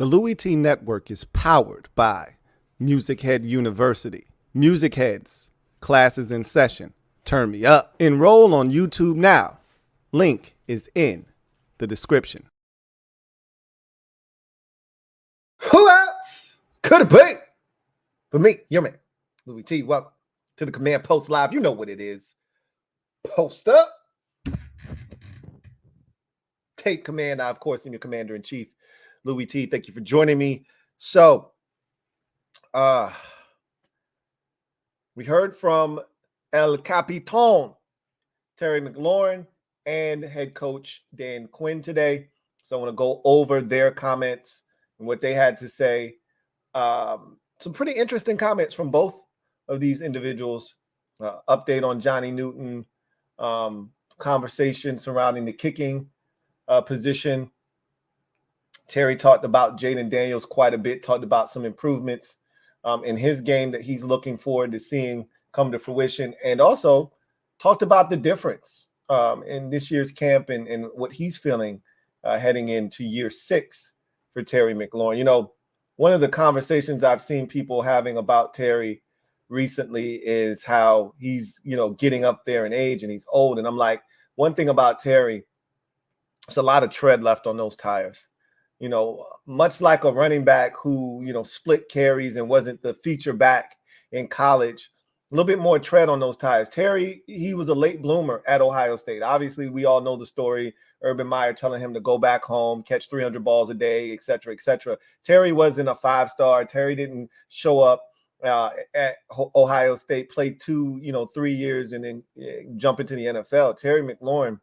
The Louie T Network is powered by MusicHead University. MusicHeads, classes in session. Turn me up. Enroll on YouTube now. Link is in the description. Who else could it be but me, your man, Louie T? Welcome to the Command Post Live. You know what it is. Post up. Take command. I, of course, am your commander-in-chief, Louie T. Thank you for joining me. So, we heard from El Capitan, Terry McLaurin, and head coach Dan Quinn today. So I want to go over their comments and what they had to say. Some pretty interesting comments from both of these individuals. Update on Johnny Newton, conversation surrounding the kicking position. Terry talked about Jayden Daniels quite a bit, talked about some improvements in his game that he's looking forward to seeing come to fruition, and also talked about the difference in this year's camp and what he's feeling heading into year 6 for Terry McLaurin. You know, one of the conversations I've seen people having about Terry recently is how he's, you know, getting up there in age and he's old. And I'm like, one thing about Terry, there's a lot of tread left on those tires. You know, much like a running back who, you know, split carries and wasn't the feature back in college, a little bit more tread on those tires. Terry, he was a late bloomer at Ohio State. Obviously, we all know the story. Urban Meyer telling him to go back home, catch 300 balls a day, et cetera, et cetera. Terry wasn't a 5-star. Terry didn't show up at Ohio State, played 2, 3 years, and then jump into the NFL. Terry McLaurin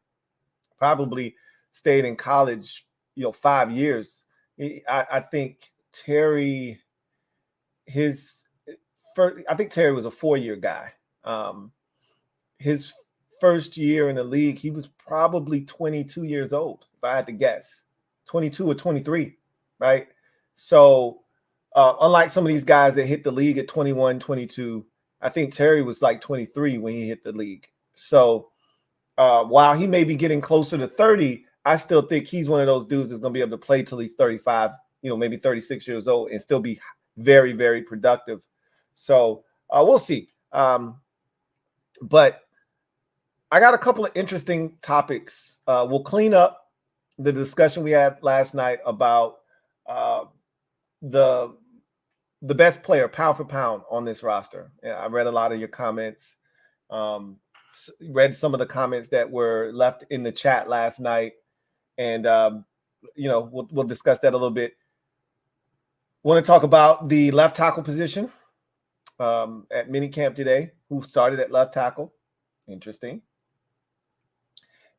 probably stayed in college 5 years. I think Terry, I think Terry was a 4-year guy. His first year in the league, he was probably 22 years old, if I had to guess, 22 or 23, right? So unlike some of these guys that hit the league at 21, 22, I think Terry was like 23 when he hit the league. So while he may be getting closer to 30, I still think he's one of those dudes that's going to be able to play till he's 35, maybe 36 years old and still be very, very productive. So we'll see. But I got a couple of interesting topics. We'll clean up the discussion we had last night about the best player, pound for pound, on this roster. I read a lot of your comments. Read some of the comments that were left in the chat last night. And, we'll discuss that a little bit. Want to talk about the left tackle position at minicamp today, who started at left tackle. Interesting.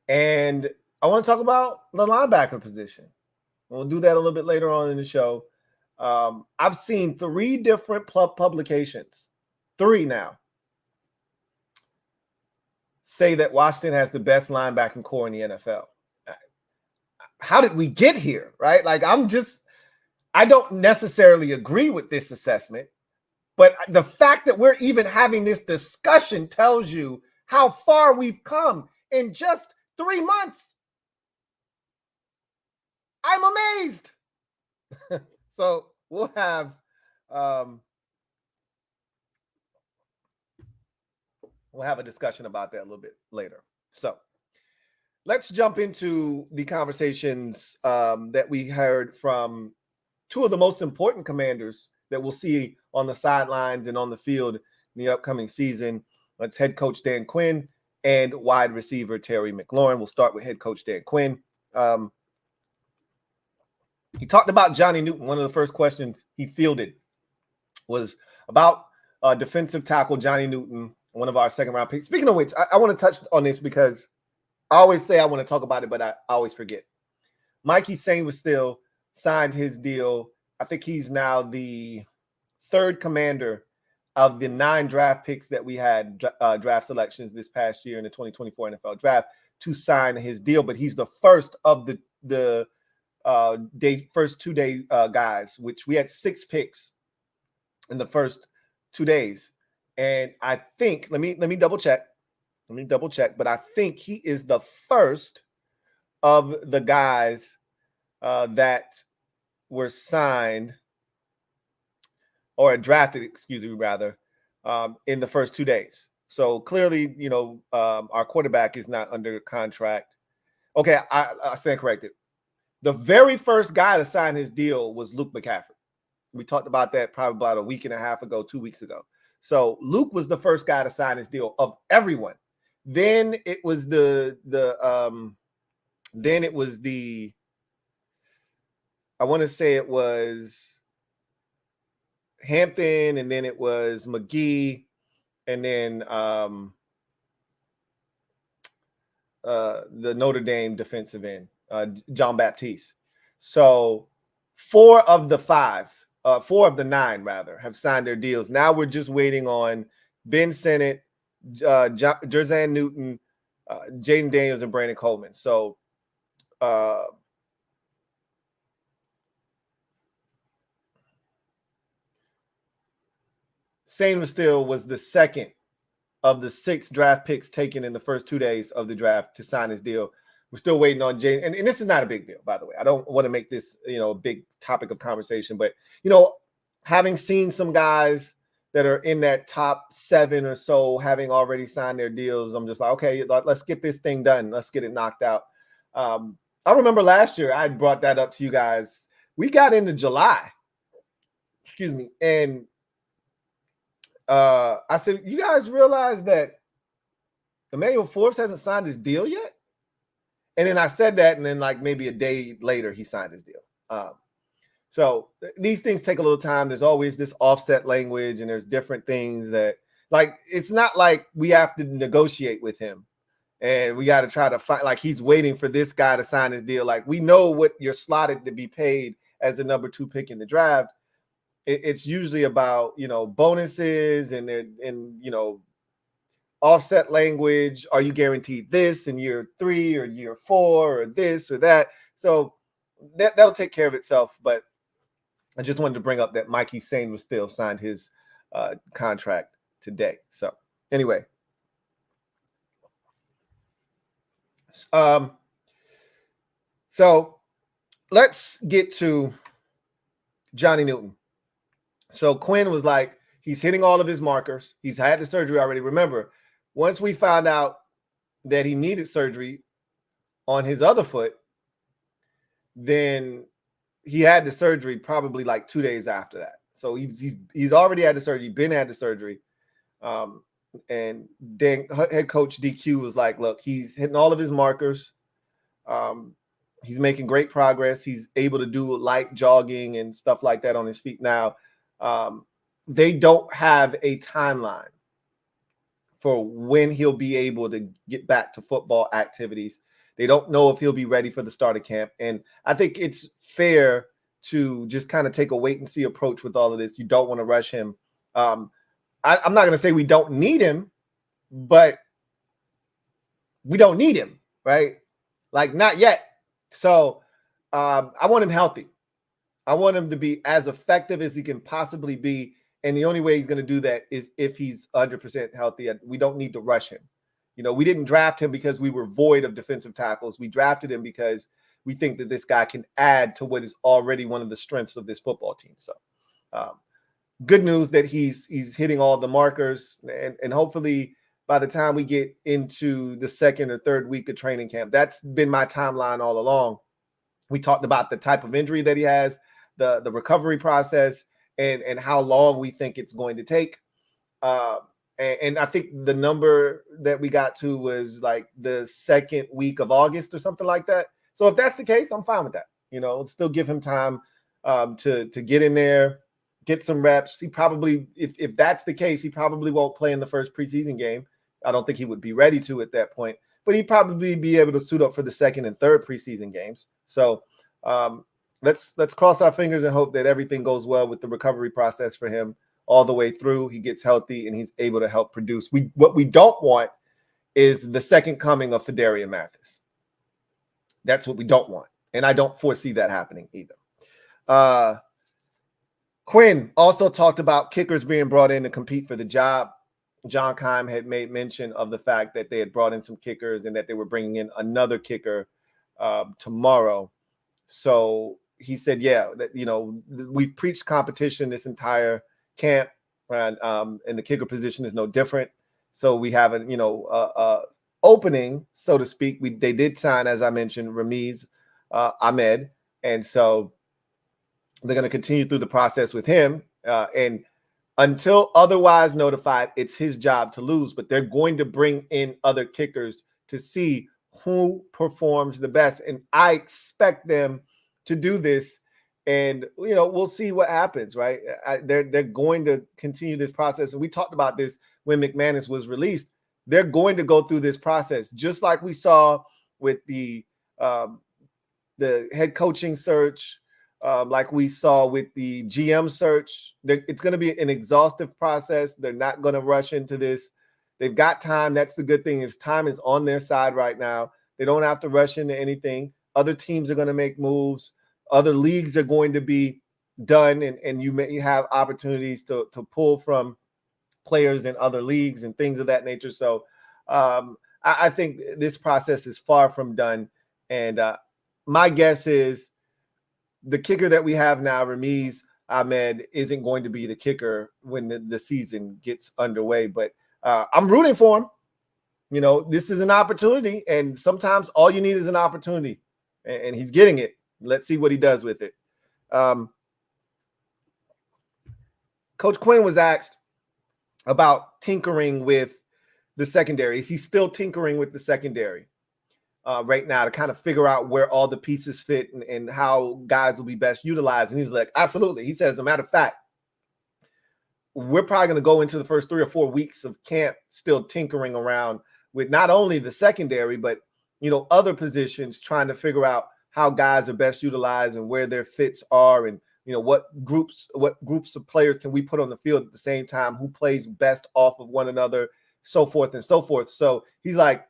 And I want to talk about the linebacker position. We'll do that a little bit later on in the show. I've seen 3 different publications, 3 now, say that Washington has the best linebacking core in the NFL. How did we get here, right? Like, I don't necessarily agree with this assessment, but the fact that we're even having this discussion tells you how far we've come in just 3 months. I'm amazed. So we'll have a discussion about that a little bit later. So let's jump into the conversations that we heard from 2 of the most important commanders that we'll see on the sidelines and on the field in the upcoming season. That's head coach Dan Quinn and wide receiver Terry McLaurin. We'll start with head coach Dan Quinn. He talked about Johnny Newton. One of the first questions he fielded was about defensive tackle Johnny Newton, one of our second-round picks. Speaking of which, I want to touch on this because I always say I want to talk about it, but I always forget. Mikey Sainristil signed his deal. I think he's now the 3rd commander of the 9 draft picks that we had, draft selections this past year in the 2024 NFL draft, to sign his deal. But he's the first of the first 2-day guys, which we had 6 picks in the first 2 days. And I think, let me double check. But I think he is the first of the guys that were signed or drafted, excuse me, rather, in the first 2 days. So clearly, our quarterback is not under contract. Okay, I stand corrected. The very first guy to sign his deal was Luke McCaffrey. We talked about that probably about a week and a half ago, 2 weeks ago. So Luke was the first guy to sign his deal of everyone. Then it was I want to say it was Hampton, and then it was McGee, and then the Notre Dame defensive end, John Baptiste. So 4 of the 9 rather have signed their deals. Now we're just waiting on Ben Sinnott, Jerzan Newton, Jayden Daniels, and Brandon Coleman. So Sainristil was the second of the 6 draft picks taken in the first 2 days of the draft to sign his deal. We're still waiting on Jay. And this is not a big deal, by the way. I don't want to make this, a big topic of conversation. But, having seen some guys that are in that top 7 or so having already signed their deals, I'm just like, okay, let's get this thing done. Let's get it knocked out. I remember last year I brought that up to you guys. We got into July. Excuse me. And I said, you guys realize that Emmanuel Forbes hasn't signed his deal yet? And then I said that, and then like maybe a day later, he signed his deal. So these things take a little time. There's always this offset language, and there's different things that, like, it's not like we have to negotiate with him and we got to try to find, like, he's waiting for this guy to sign his deal. Like, we know what you're slotted to be paid as the number 2 pick in the draft. It's usually about, bonuses and offset language. Are you guaranteed this in year 3 or year 4 or this or that? So that'll take care of itself. But I just wanted to bring up that Mikey Sainristil signed his contract today. So anyway, so let's get to Johnny Newton. So Quinn was like, he's hitting all of his markers. He's had the surgery already. Remember, once we found out that he needed surgery on his other foot, then he had the surgery probably like 2 days after that. So he's already had the surgery, been had the surgery. And then head coach DQ was like, look, he's hitting all of his markers. He's making great progress. He's able to do light jogging and stuff like that on his feet now. They don't have a timeline for when he'll be able to get back to football activities. They don't know if he'll be ready for the start of camp. And I think it's fair to just kind of take a wait and see approach with all of this. You don't want to rush him. I'm not going to say we don't need him, but we don't need him, right? Like, not yet. So I want him healthy. I want him to be as effective as he can possibly be. And the only way he's going to do that is if he's 100% healthy. We don't need to rush him. We didn't draft him because we were void of defensive tackles. We drafted him because we think that this guy can add to what is already one of the strengths of this football team. So good news that he's hitting all the markers. And hopefully by the time we get into the 2nd or 3rd week of training camp, that's been my timeline all along. We talked about the type of injury that he has, the recovery process, and how long we think it's going to take. And I think the number that we got to was like the 2nd week of August or something like that. So if that's the case, I'm fine with that. Still give him time to get in there, get some reps. He probably, if that's the case, he probably won't play in the first preseason game. I don't think he would be ready to at that point, but he'd probably be able to suit up for the 2nd and 3rd preseason games. So let's cross our fingers and hope that everything goes well with the recovery process for him all the way through. He gets healthy and he's able to help produce. What we don't want is the second coming of Fedarian Mathis. That's what we don't want. And I don't foresee that happening either. Quinn also talked about kickers being brought in to compete for the job. John Keim had made mention of the fact that they had brought in some kickers and that they were bringing in another kicker tomorrow. So he said, yeah, that, we've preached competition this entire camp, and the kicker position is no different. So we have an, opening, so to speak. They did sign, as I mentioned, Ramiz Ahmed, and so they're going to continue through the process with him. And until otherwise notified, it's his job to lose. But they're going to bring in other kickers to see who performs the best, and I expect them to do this. And we'll see what happens, right? They're going to continue this process, and we talked about this when McManus was released. They're going to go through this process, just like we saw with the head coaching search, like we saw with the GM search. It's going to be an exhaustive process. They're not going to rush into this. They've got time. That's the good thing, is time is on their side right now. They don't have to rush into anything. Other teams are going to make moves. Other leagues are going to be done, and you may have opportunities to pull from players in other leagues and things of that nature. So I think this process is far from done. And my guess is the kicker that we have now, Ramiz Ahmed, isn't going to be the kicker when the season gets underway. But I'm rooting for him. This is an opportunity, and sometimes all you need is an opportunity, and he's getting it. Let's see what he does with it. Coach Quinn was asked about tinkering with the secondary. Is he still tinkering with the secondary right now to kind of figure out where all the pieces fit and how guys will be best utilized? And he's like, absolutely. He says, as a matter of fact, we're probably going to go into the first 3 or 4 weeks of camp still tinkering around with not only the secondary, but, other positions, trying to figure out how guys are best utilized and where their fits are, and, what groups of players can we put on the field at the same time, who plays best off of one another, so forth and so forth. So he's like,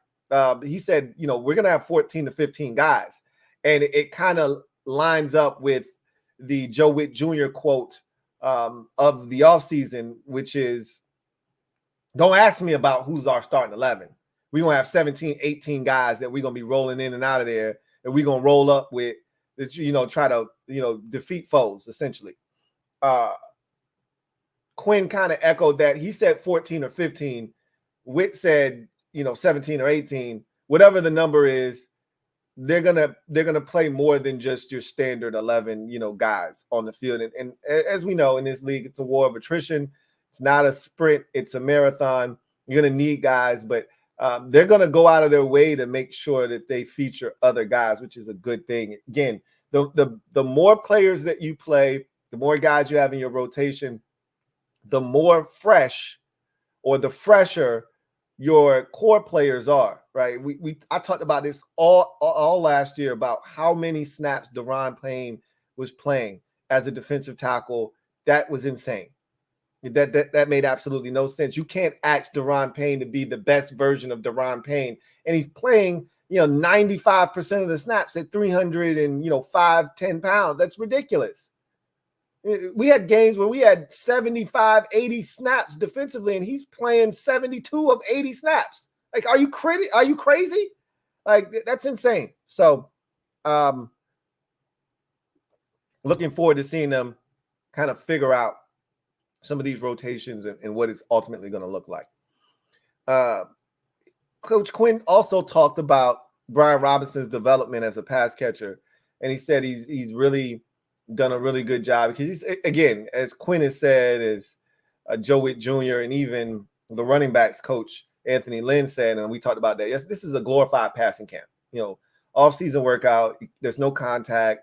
he said, we're going to have 14 to 15 guys. And it kind of lines up with the Joe Witt Jr. quote of the offseason, which is, don't ask me about who's our starting 11. We're going to have 17, 18 guys that we're going to be rolling in and out of there, and we're going to roll up with, try to, defeat foes, essentially. Quinn kind of echoed that. He said 14 or 15. Witt said, 17 or 18. Whatever the number is, they're gonna play more than just your standard 11, guys on the field. And as we know, in this league, it's a war of attrition. It's not a sprint, it's a marathon. You're gonna need guys, but they're gonna go out of their way to make sure that they feature other guys, which is a good thing. Again, the more players that you play, the more guys you have in your rotation, the more fresh, or the fresher your core players are, right? I talked about this all last year about how many snaps Daron Payne was playing as a defensive tackle. That was insane. That made absolutely no sense. You can't ask Daron Payne to be the best version of Daron Payne, and he's playing 95% of the snaps at 305, 10 pounds. That's ridiculous. We had games where we had 75, 80 snaps defensively, and he's playing 72 of 80 snaps. Like, are you crazy? Like, that's insane. So, looking forward to seeing them kind of figure out some of these rotations and what it's ultimately going to look like. Coach Quinn also talked about Brian Robinson's development as a pass catcher, and he said he's really done a really good job, because he's, again, as Quinn has said, as Joe Witt Jr. and even the running backs coach Anthony Lynn said, and we talked about that. Yes, this is a glorified passing camp. Off-season workout. There's no contact.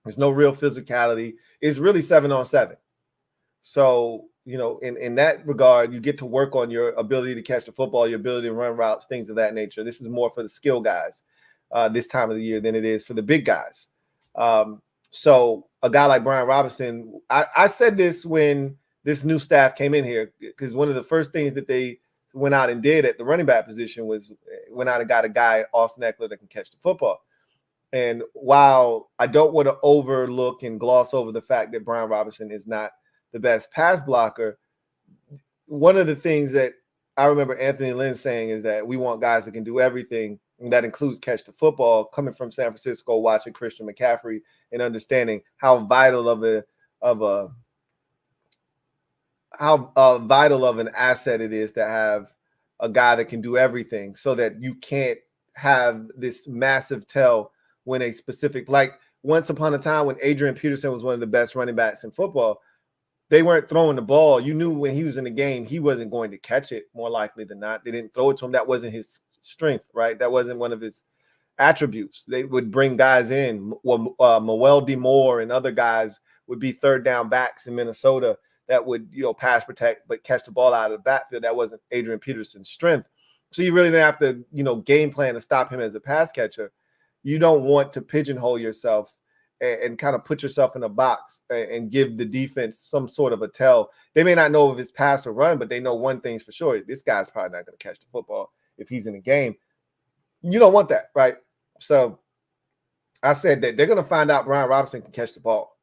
There's no real physicality. It's really 7-on-7. So, in that regard, you get to work on your ability to catch the football, your ability to run routes, things of that nature. This is more for the skill guys this time of the year than it is for the big guys. So a guy like Brian Robinson, I said this when this new staff came in here, because one of the first things that they went out and did at the running back position was went out and got a guy, Austin Eckler, that can catch the football. And while I don't want to overlook and gloss over the fact that Brian Robinson is not the best pass blocker, one of the things that I remember Anthony Lynn saying is that we want guys that can do everything, and that includes catch the football, coming from San Francisco, watching Christian McCaffrey and understanding how vital of an asset it is to have a guy that can do everything, so that you can't have this massive tell when a specific, like once upon a time when Adrian Peterson was one of the best running backs in football, they weren't throwing the ball. You knew when he was in the game, he wasn't going to catch it more likely than not. They didn't throw it to him. That wasn't his strength, right? That wasn't one of his attributes. They would bring guys in. Mewelde Moore and other guys would be third down backs in Minnesota that would, pass protect, but catch the ball out of the backfield. That wasn't Adrian Peterson's strength. So you really didn't have to, game plan to stop him as a pass catcher. You don't want to pigeonhole yourself and kind of put yourself in a box and give the defense some sort of a tell. They may not know if it's pass or run, but they know one thing's for sure. This guy's probably not going to catch the football if he's in the game. You don't want that, right? So I said that they're going to find out Brian Robinson can catch the ball.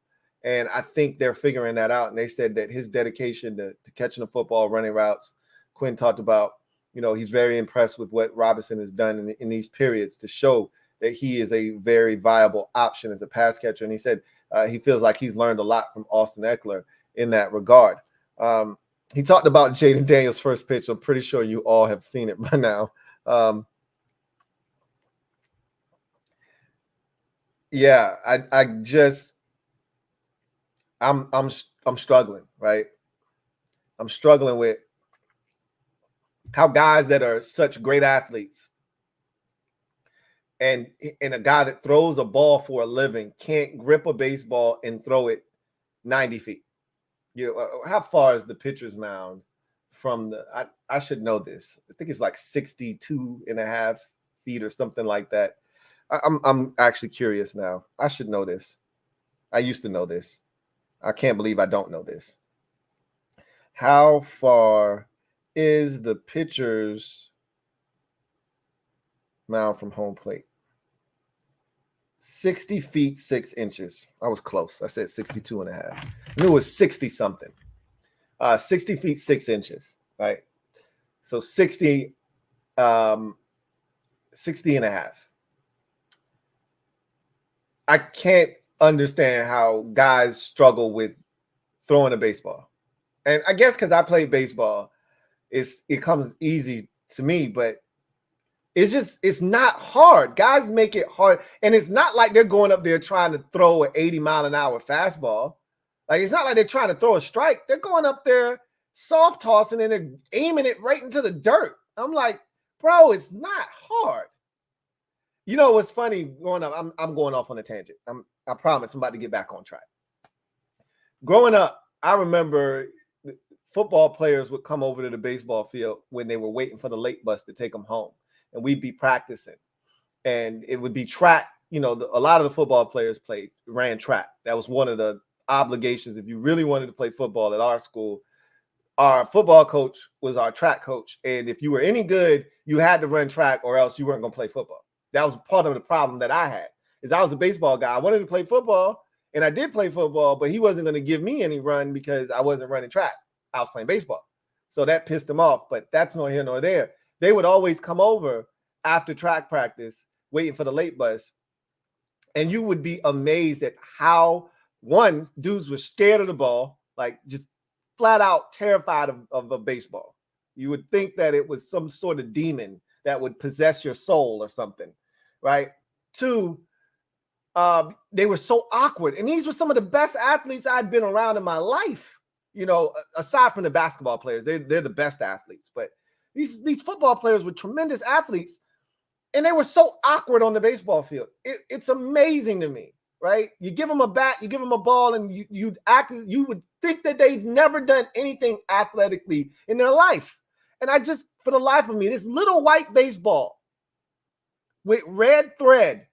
And I think they're figuring that out. And they said that his dedication to catching the football, running routes, Quinn talked about, he's very impressed with what Robinson has done in these periods to show that he is a very viable option as a pass catcher. And he said he feels like he's learned a lot from Austin Eckler in that regard. He talked about Jayden Daniels' first pitch. I'm pretty sure you all have seen it by now. Yeah, I'm struggling, right? I'm struggling with how guys that are such great athletes and a guy that throws a ball for a living can't grip a baseball and throw it 90 feet. How far is the pitcher's mound from I should know this. I think it's like 62 and a half feet or something like that. I'm actually curious now. I should know this. I used to know this. I can't believe I don't know this. How far is the pitcher's mound from home plate? 60 feet, 6 inches. I was close. I said 62 and a half. I knew it was 60 something. 60 feet, 6 inches, right? So 60 and a half. I can't understand how guys struggle with throwing a baseball. And I guess because I played baseball, it comes easy to me, but it's not hard. Guys make it hard. And it's not like they're going up there trying to throw an 80-mile-an-hour fastball. Like, it's not like they're trying to throw a strike. They're going up there soft tossing and they're aiming it right into the dirt. I'm like, bro, it's not hard. What's funny growing up, I'm going off on a tangent. I promise I'm about to get back on track. Growing up, I remember football players would come over to the baseball field when they were waiting for the late bus to take them home. And we'd be practicing. And it would be track. A lot of the football players ran track. That was one of the obligations. If you really wanted to play football at our school, our football coach was our track coach. And if you were any good, you had to run track or else you weren't going to play football. That was part of the problem that I had, is I was a baseball guy. I wanted to play football, and I did play football, but he wasn't going to give me any run because I wasn't running track. I was playing baseball. So that pissed him off, but that's nor here nor there. They would always come over after track practice, waiting for the late bus, and you would be amazed at how, one, dudes were scared of the ball, like just flat out terrified of a baseball. You would think that it was some sort of demon that would possess your soul or something, right? Two, they were so awkward. And these were some of the best athletes I'd been around in my life. Aside from the basketball players, they're the best athletes. But these football players were tremendous athletes, and they were so awkward on the baseball field. It's amazing to me, right? You give them a bat, you give them a ball, and you would think that they've never done anything athletically in their life. And I just, for the life of me, this little white baseball with red thread,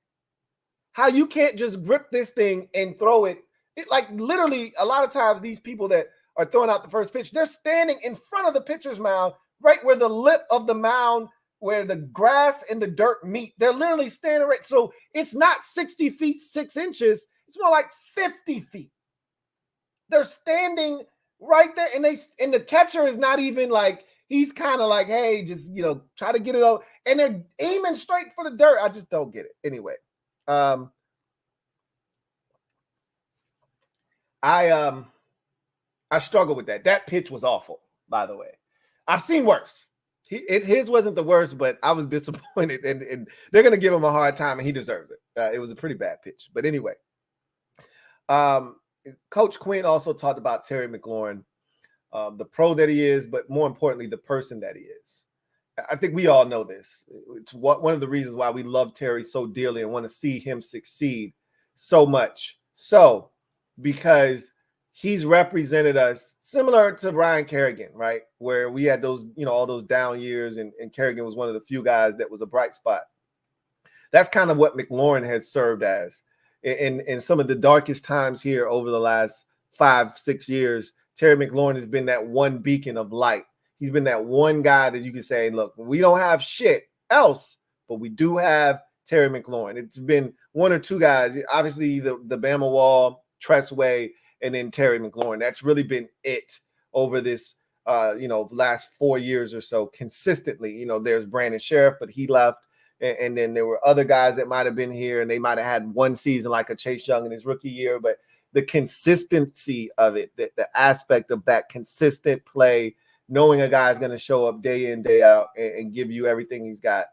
how you can't just grip this thing and throw it. Like literally, a lot of times these people that are throwing out the first pitch, they're standing in front of the pitcher's mound, right where the lip of the mound, where the grass and the dirt meet. They're literally standing right. So it's not 60 feet, 6 inches. It's more like 50 feet. They're standing right there. And the catcher is not even like, he's kind of like, hey, just, try to get it over. And they're aiming straight for the dirt. I just don't get it. Anyway. I struggle with that. That pitch was awful, by the way. I've seen worse. His wasn't the worst, but I was disappointed, and they're going to give him a hard time, and he deserves it. It was a pretty bad pitch. But anyway, Coach Quinn also talked about Terry McLaurin, the pro that he is, but more importantly, the person that he is. I think we all know this. It's one of the reasons why we love Terry so dearly and want to see him succeed so much. So, because he's represented us similar to Ryan Kerrigan, right? Where we had those, all those down years, and Kerrigan was one of the few guys that was a bright spot. That's kind of what McLaurin has served as. In some of the darkest times here over the last 5-6 years, Terry McLaurin has been that one beacon of light. He's been that one guy that you can say, look, we don't have shit else, but we do have Terry McLaurin. It's been one or two guys, obviously the Bama Wall, Tressway, and then Terry McLaurin. That's really been it over this, last 4 years or so consistently. There's Brandon Sheriff, but he left. And then there were other guys that might have been here, and they might have had one season like a Chase Young in his rookie year. But the consistency of it, the aspect of that consistent play, knowing a guy is going to show up day in, day out and give you everything he's got,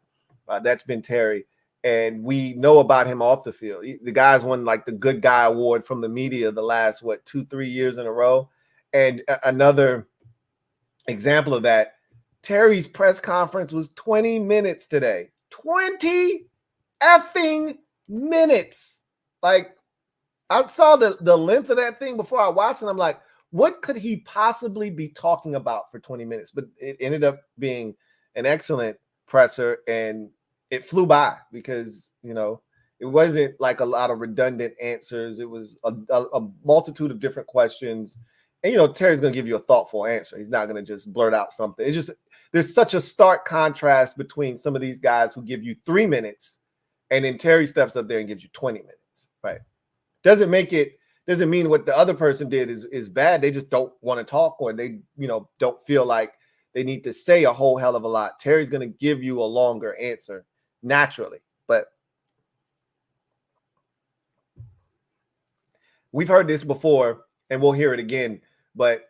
that's been Terry. And we know about him off the field. The guy's won like the good guy award from the media the last, 2-3 years in a row. And another example of that, Terry's press conference was 20 minutes today. 20 effing minutes. Like, I saw the length of that thing before I watched, and I'm like, what could he possibly be talking about for 20 minutes? But it ended up being an excellent presser, and it flew by because, it wasn't like a lot of redundant answers. It was a multitude of different questions. And, Terry's going to give you a thoughtful answer. He's not going to just blurt out something. It's just, there's such a stark contrast between some of these guys who give you 3 minutes, and then Terry steps up there and gives you 20 minutes, right? Doesn't mean what the other person did is bad. They just don't want to talk, or they, don't feel like they need to say a whole hell of a lot. Terry's going to give you a longer answer naturally, but we've heard this before and we'll hear it again, but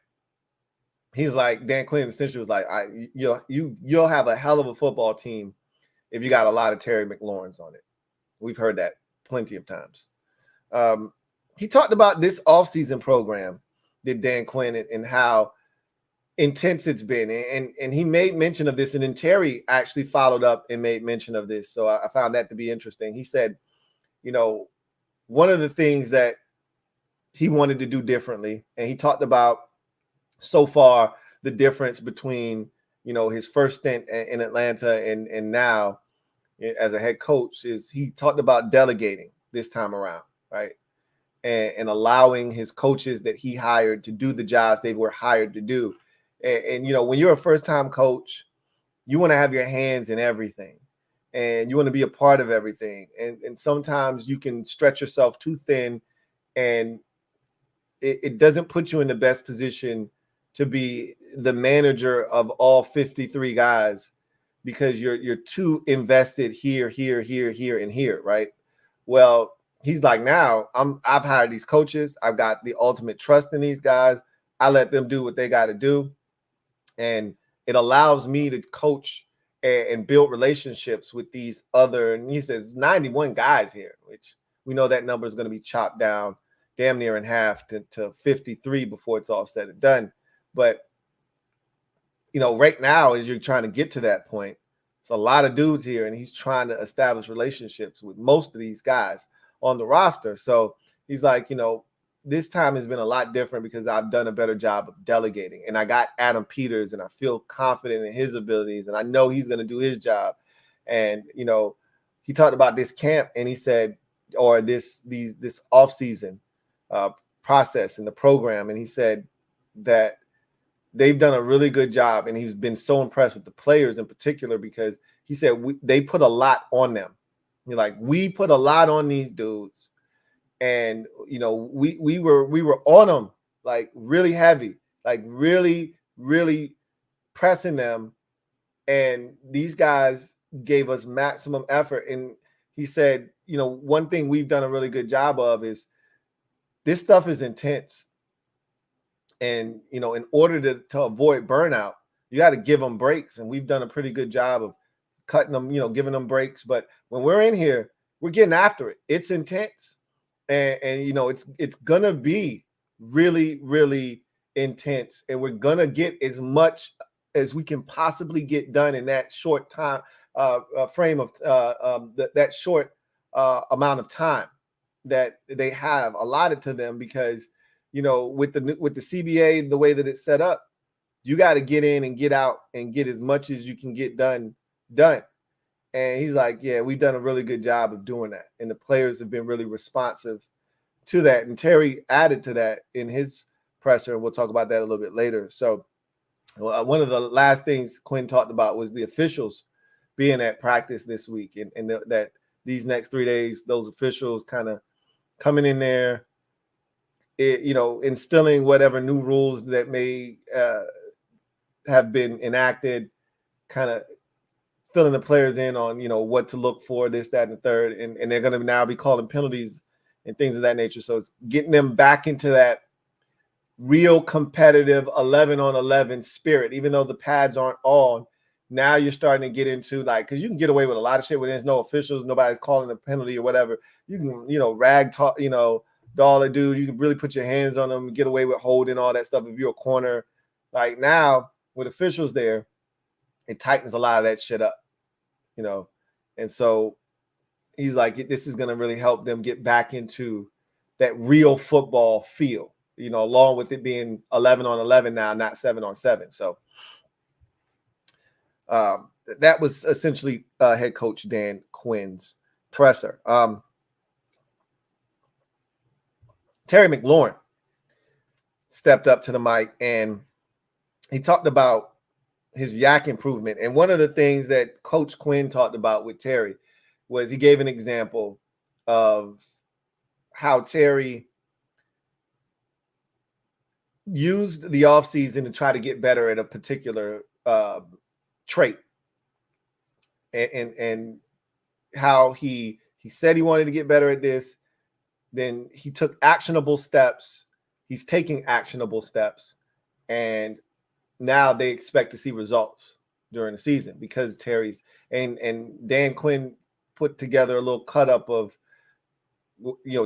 he's like, Dan Quinn essentially was like, you'll have a hell of a football team if you got a lot of Terry McLaurins on it. We've heard that plenty of times. He talked about this offseason program, did Dan Quinn, and how intense it's been. And he made mention of this, and then Terry actually followed up and made mention of this. So I found that to be interesting. He said, one of the things that he wanted to do differently, and he talked about so far the difference between, his first stint in Atlanta and now as a head coach, is he talked about delegating this time around, right? And allowing his coaches that he hired to do the jobs they were hired to do. And when you're a first-time coach, you want to have your hands in everything, and you want to be a part of everything. And sometimes you can stretch yourself too thin, and it doesn't put you in the best position to be the manager of all 53 guys, because you're too invested here, and here, right? Well, he's like, now I've hired these coaches. I've got the ultimate trust in these guys. I let them do what they got to do. And it allows me to coach and build relationships with these other, and he says 91 guys here, which we know that number is going to be chopped down damn near in half to 53 before it's all said and done. But, right now, as you're trying to get to that point, it's a lot of dudes here, and he's trying to establish relationships with most of these guys on the roster. So he's like, this time has been a lot different because I've done a better job of delegating, and I got Adam Peters, and I feel confident in his abilities, and I know he's going to do his job. And, he talked about this camp, and he said, or this offseason process in the program. And he said that they've done a really good job, and he's been so impressed with the players in particular, because he said they put a lot on them. You're like, we put a lot on these dudes, and we were on them like really heavy, like really pressing them, and these guys gave us maximum effort. And he said, one thing we've done a really good job of is this stuff is intense. And, in order to avoid burnout, you got to give them breaks. And we've done a pretty good job of cutting them, giving them breaks. But when we're in here, we're getting after it. It's intense. And it's going to be really, really intense. And we're going to get as much as we can possibly get done in that short time frame of that short amount of time that they have allotted to them, because with the CBA, the way that it's set up, you got to get in and get out and get as much as you can get done. And he's like, yeah, we've done a really good job of doing that, and the players have been really responsive to that. And Terry added to that in his presser, and we'll talk about that a little bit later. So one of the last things Quinn talked about was the officials being at practice this week, and that these next 3 days, those officials kind of coming in there, instilling whatever new rules that may have been enacted, kind of filling the players in on, what to look for, this, that, and the third. And they're going to now be calling penalties and things of that nature. So it's getting them back into that real competitive 11-on-11 spirit, even though the pads aren't on. Now you're starting to get into, like, because you can get away with a lot of shit when there's no officials, nobody's calling a penalty or whatever. You can, rag talk, doll a dude. You can really put your hands on them, get away with holding, all that stuff if you're a corner. Like, now with officials there, it tightens a lot of that shit up, And so he's like, this is going to really help them get back into that real football feel, along with it being 11-on-11 now, not 7-on-7. So that was essentially head coach Dan Quinn's presser. Terry McLaurin stepped up to the mic, and he talked about his yak improvement. And one of the things that Coach Quinn talked about with Terry was he gave an example of how Terry used the offseason to try to get better at a particular trait, and how he said he wanted to get better at this. Then he took actionable steps. He's taking actionable steps, and now they expect to see results during the season, because Terry's and Dan Quinn put together a little cut up of,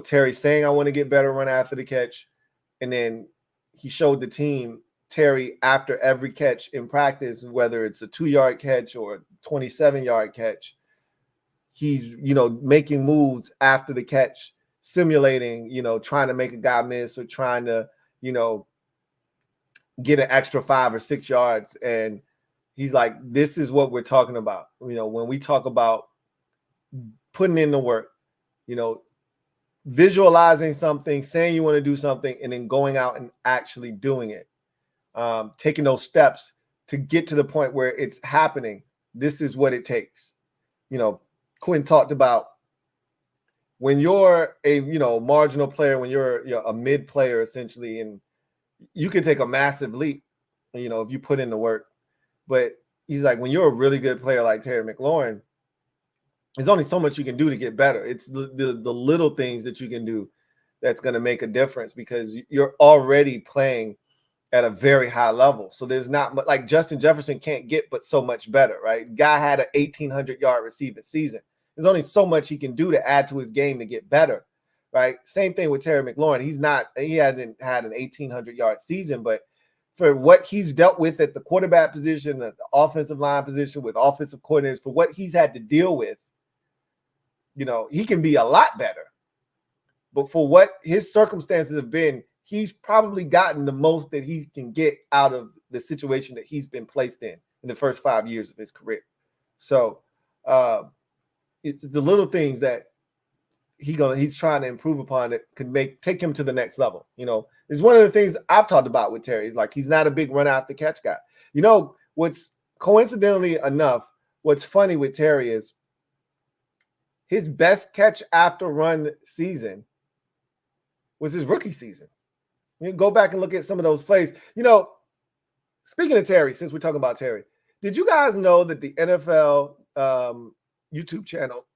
Terry saying, I want to get better run after the catch. And then he showed the team Terry after every catch in practice, whether it's a 2-yard catch or a 27-yard catch. He's, making moves after the catch, simulating, trying to make a guy miss or trying to, get an extra 5 or 6 yards. And he's like, this is what we're talking about. When we talk about putting in the work, visualizing something, saying you want to do something, and then going out and actually doing it, taking those steps to get to the point where it's happening. This is what it takes. Quinn talked about when you're a, marginal player, when you're a mid player essentially, and you can take a massive leap, if you put in the work. But he's like, when you're a really good player like Terry McLaurin, there's only so much you can do to get better. It's the little things that you can do that's going to make a difference, because you're already playing at a very high level. So there's not much, like Justin Jefferson can't get but so much better, right? Guy had an 1,800-yard receiving season. There's only so much he can do to add to his game to get better. Right. Same thing with Terry McLaurin. He hasn't had an 1,800-yard season, but for what he's dealt with at the quarterback position, at the offensive line position, with offensive coordinators, for what he's had to deal with, he can be a lot better. But for what his circumstances have been, he's probably gotten the most that he can get out of the situation that he's been placed in the first 5 years of his career. So it's the little things that he's trying to improve upon that could take him to the next level. It's one of the things I've talked about with Terry. Is like, he's not a big run after catch guy. What's coincidentally enough, what's funny with Terry is his best catch after run season was his rookie season. You can go back and look at some of those plays. Speaking of Terry, since we're talking about Terry, did you guys know that the NFL YouTube channel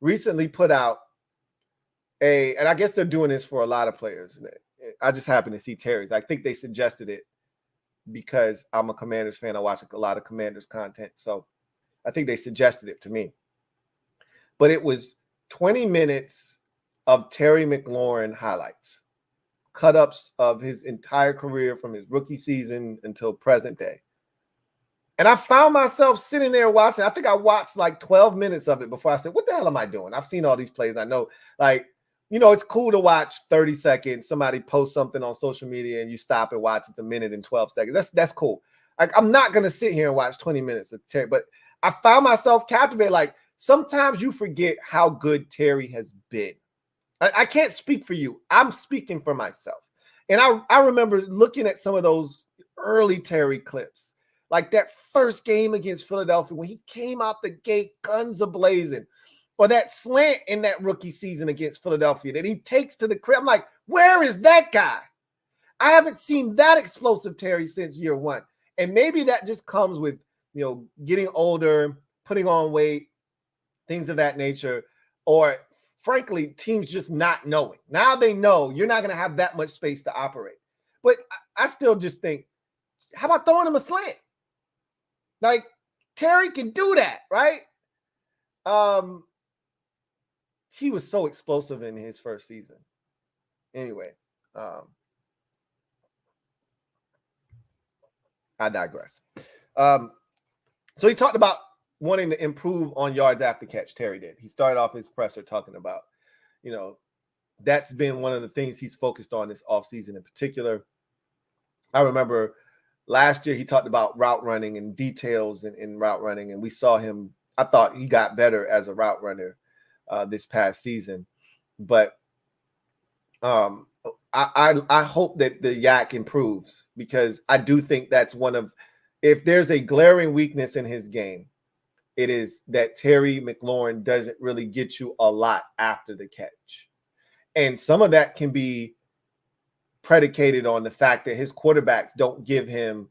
recently put out and I guess they're doing this for a lot of players, I just happened to see Terry's. I think they suggested it because I'm a Commanders fan. I watch a lot of Commanders content. So I think they suggested it to me. But it was 20 minutes of Terry McLaurin highlights, cut-ups of his entire career from his rookie season until present day. And I found myself sitting there watching. I think I watched like 12 minutes of it before I said, what the hell am I doing? I've seen all these plays. I know, like, it's cool to watch 30 seconds. Somebody posts something on social media and you stop and watch. It's a minute and 12 seconds. That's cool. Like, I'm not going to sit here and watch 20 minutes of Terry, but I found myself captivated. Like, sometimes you forget how good Terry has been. I can't speak for you. I'm speaking for myself. And I remember looking at some of those early Terry clips, like that first game against Philadelphia when he came out the gate, guns a-blazing, or that slant in that rookie season against Philadelphia that he takes to the crib. I'm like, where is that guy? I haven't seen that explosive Terry since year one. And maybe that just comes with, getting older, putting on weight, things of that nature, or frankly, teams just not knowing. Now they know you're not going to have that much space to operate. But I still just think, how about throwing him a slant? Like, Terry can do that, right? He was so explosive in his first season. Anyway, I digress. So he talked about wanting to improve on yards after catch. Terry did. He started off his presser talking about, that's been one of the things he's focused on this offseason in particular. I remember last year he talked about route running and details in route running, and we saw him. I thought he got better as a route runner this past season, but I hope that the yak improves, because I do think that's one of, if there's a glaring weakness in his game, it is that Terry McLaurin doesn't really get you a lot after the catch. And some of that can be predicated on the fact that his quarterbacks don't give him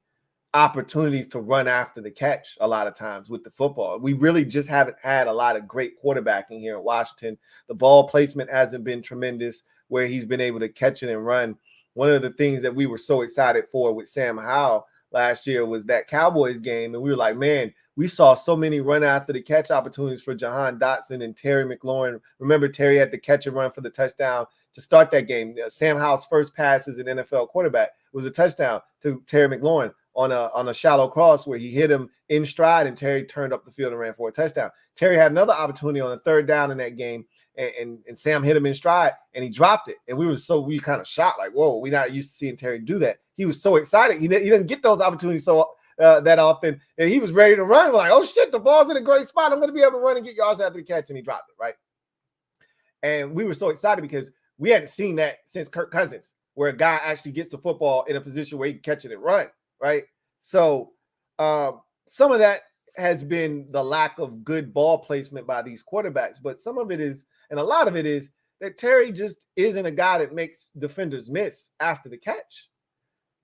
opportunities to run after the catch a lot of times with the football. We really just haven't had a lot of great quarterbacking here in Washington. The ball placement hasn't been tremendous where he's been able to catch it and run. One of the things that we were so excited for with Sam Howell last year was that Cowboys game. And we were like, man, we saw so many run after the catch opportunities for Jahan Dotson and Terry McLaurin. Remember, Terry had the catch and run for the touchdown to start that game. Sam Howell's first pass as an NFL quarterback was a touchdown to Terry McLaurin on a shallow cross where he hit him in stride and Terry turned up the field and ran for a touchdown. Terry had another opportunity on a third down in that game, and Sam hit him in stride and he dropped it. And we kind of shocked, like, whoa, we're not used to seeing Terry do that. He was so excited. He didn't get those opportunities that often, and he was ready to run. We're like, oh shit, the ball's in a great spot. I'm going to be able to run and get yards after the catch, and he dropped it, right? And we were so excited because we hadn't seen that since Kirk Cousins, where a guy actually gets the football in a position where he can catch it and run, right? So some of that has been the lack of good ball placement by these quarterbacks, but some of it is, and a lot of it is, that Terry just isn't a guy that makes defenders miss after the catch.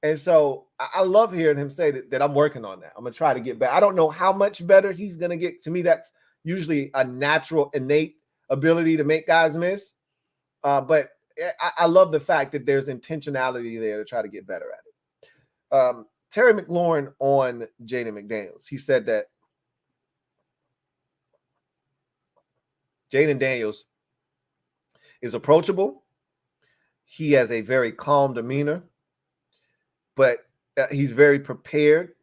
And so I love hearing him say that I'm working on that. I'm going to try to get better. I don't know how much better he's going to get. To me, that's usually a natural, innate ability to make guys miss. But I love the fact that there's intentionality there to try to get better at it. Terry McLaurin on Jayden McDaniels. He said that Jayden Daniels is approachable. He has a very calm demeanor, but he's very prepared.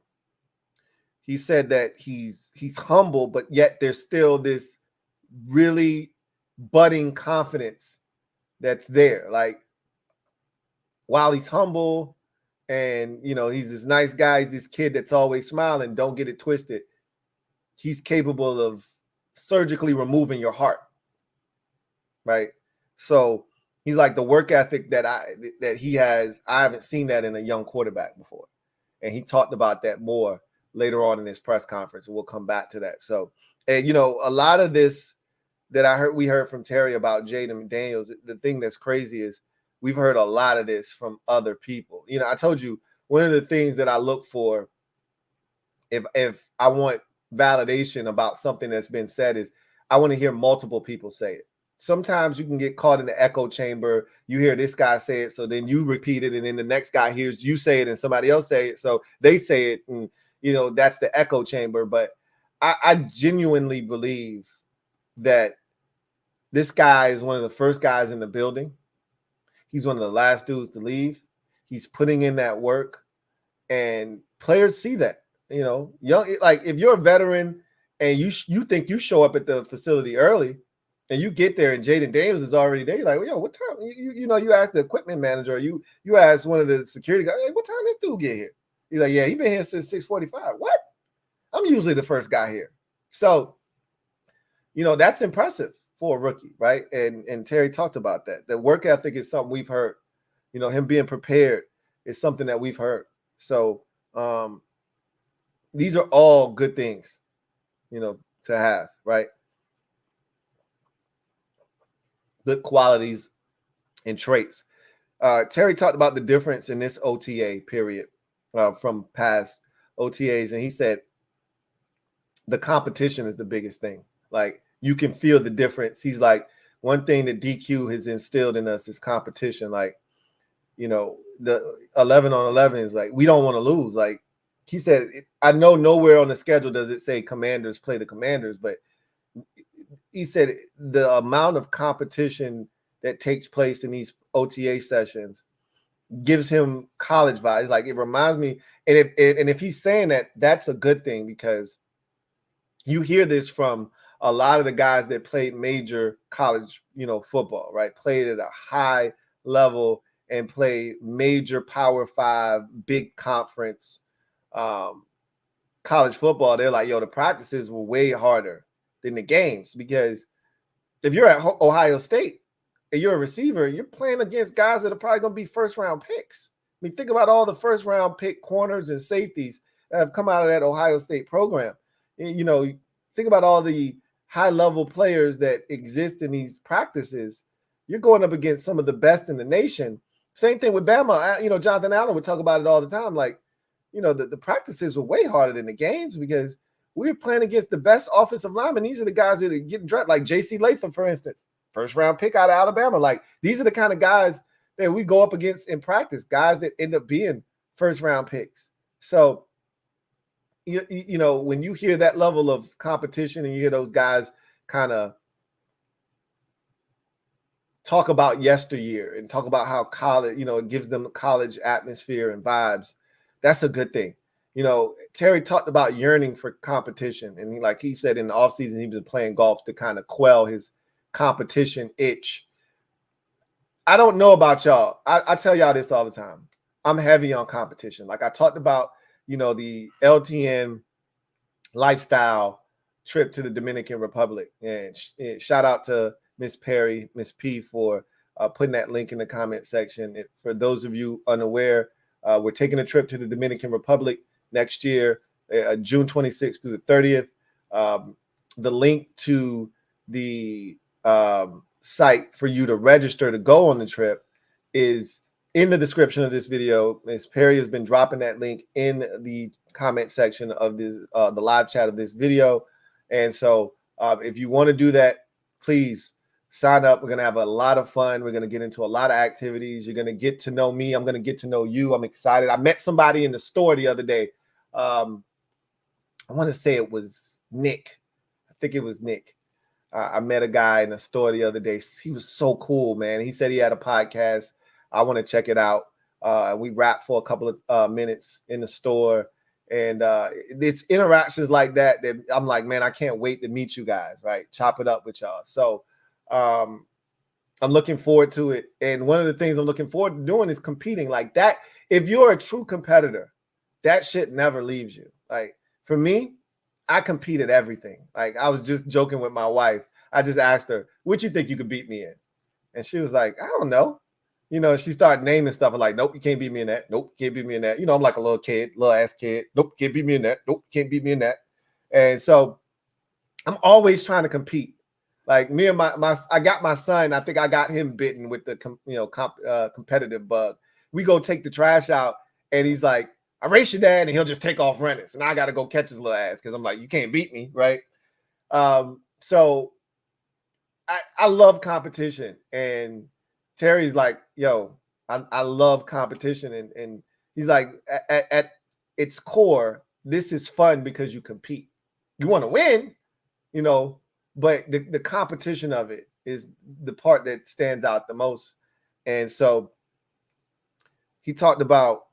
He said that he's humble, but yet there's still this really budding confidence that's there. Like, while he's humble and, he's this nice guy, he's this kid that's always smiling, don't get it twisted, he's capable of surgically removing your heart, right? So he's like, the work ethic that he has, I haven't seen that in a young quarterback before. And he talked about that more later on in this press conference, and we'll come back to that. So, and a lot of this that we heard from Terry about Jayden Daniels, the thing that's crazy is we've heard a lot of this from other people. I told you, one of the things that I look for if I want validation about something that's been said is I want to hear multiple people say it. sometimes you can get caught in the echo chamber. You hear this guy say it, so then you repeat it, and then the next guy hears you say it and somebody else say it, so they say it, and that's the echo chamber. But I genuinely believe that this guy is one of the first guys in the building. He's one of the last dudes to leave. He's putting in that work, and players see that. Young, like if you're a veteran and you think you show up at the facility early, and you get there and Jayden Daniels is already there, you're like, yo, what time? You ask the equipment manager, or you ask one of the security guys, hey, what time this dude get here? He's like, yeah, he been here since 6:45. What? I'm usually the first guy here. So, that's impressive for a rookie, right? And Terry talked about that. The work ethic is something we've heard. Him being prepared is something that we've heard. So these are all good things, to have, right? Good qualities and traits. Terry talked about the difference in this OTA period from past OTAs, and he said the competition is the biggest thing. Like, you can feel the difference. He's like, one thing that DQ has instilled in us is competition. Like, the 11 on 11 is like, we don't want to lose. Like he said, I know nowhere on the schedule does it say Commanders play the Commanders, but he said the amount of competition that takes place in these OTA sessions gives him college vibes. Like, it reminds me, and if he's saying that, that's a good thing, because you hear this from a lot of the guys that played major college, football, right? Played at a high level and play major Power 5, big conference college football. They're like, yo, the practices were way harder than the games, because if you're at Ohio State and you're a receiver, you're playing against guys that are probably going to be first-round picks. I mean, think about all the first-round pick corners and safeties that have come out of that Ohio State program. Think about all the high-level players that exist in these practices. You're going up against some of the best in the nation. Same thing with Bama. Jonathan Allen would talk about it all the time. Like, the practices were way harder than the games, because we were playing against the best offensive linemen. These are the guys that are getting drafted, like J.C. Latham, for instance, first-round pick out of Alabama. Like, these are the kind of guys that we go up against in practice, guys that end up being first-round picks. So, when you hear that level of competition and you hear those guys kind of talk about yesteryear and talk about how college, it gives them college atmosphere and vibes, that's a good thing. Terry talked about yearning for competition, and he said in the offseason he's been playing golf to kind of quell his competition itch. I don't know about y'all. I tell y'all this all the time. I'm heavy on competition. Like I talked about, the LTN lifestyle trip to the Dominican Republic, and shout out to Miss Perry, Miss P, for putting that link in the comment section. For those of you unaware, we're taking a trip to the Dominican Republic next year, June 26th through the 30th. The link to the site for you to register to go on the trip is in the description of this video. Ms. Perry has been dropping that link in the comment section of this, the live chat of this video. And so if you want to do that, please sign up. We're going to have a lot of fun. We're going to get into a lot of activities. You're going to get to know me. I'm going to get to know you. I'm excited. I met somebody in the store the other day. I want to say it was Nick. I think it was Nick. I met a guy in the store the other day. He was so cool, man. He said he had a podcast. I want to check it out. We rapped for a couple of minutes in the store. And it's interactions like that that I'm like, man, I can't wait to meet you guys, right? Chop it up with y'all. So I'm looking forward to it. And one of the things I'm looking forward to doing is competing like that. If you're a true competitor, that shit never leaves you. Like, for me, I compete at everything. Like, I was just joking with my wife. I just asked her, what you think you could beat me in? And she was like, I don't know. She started naming stuff. I'm like, nope, you can't beat me in that. Nope, can't beat me in that. I'm like a little kid, little ass kid. Nope, can't beat me in that. Nope, can't beat me in that. And so I'm always trying to compete. Like, me and I got my son. I think I got him bitten with the competitive bug. We go take the trash out, and he's like, I race your dad, and he'll just take off running. So now I got to go catch his little ass, because I'm like, you can't beat me, right? So I love competition. And Terry's like, yo, I love competition. And he's like, at its core, this is fun because you compete. You want to win, you know, but the competition of it is the part that stands out the most. And so he talked about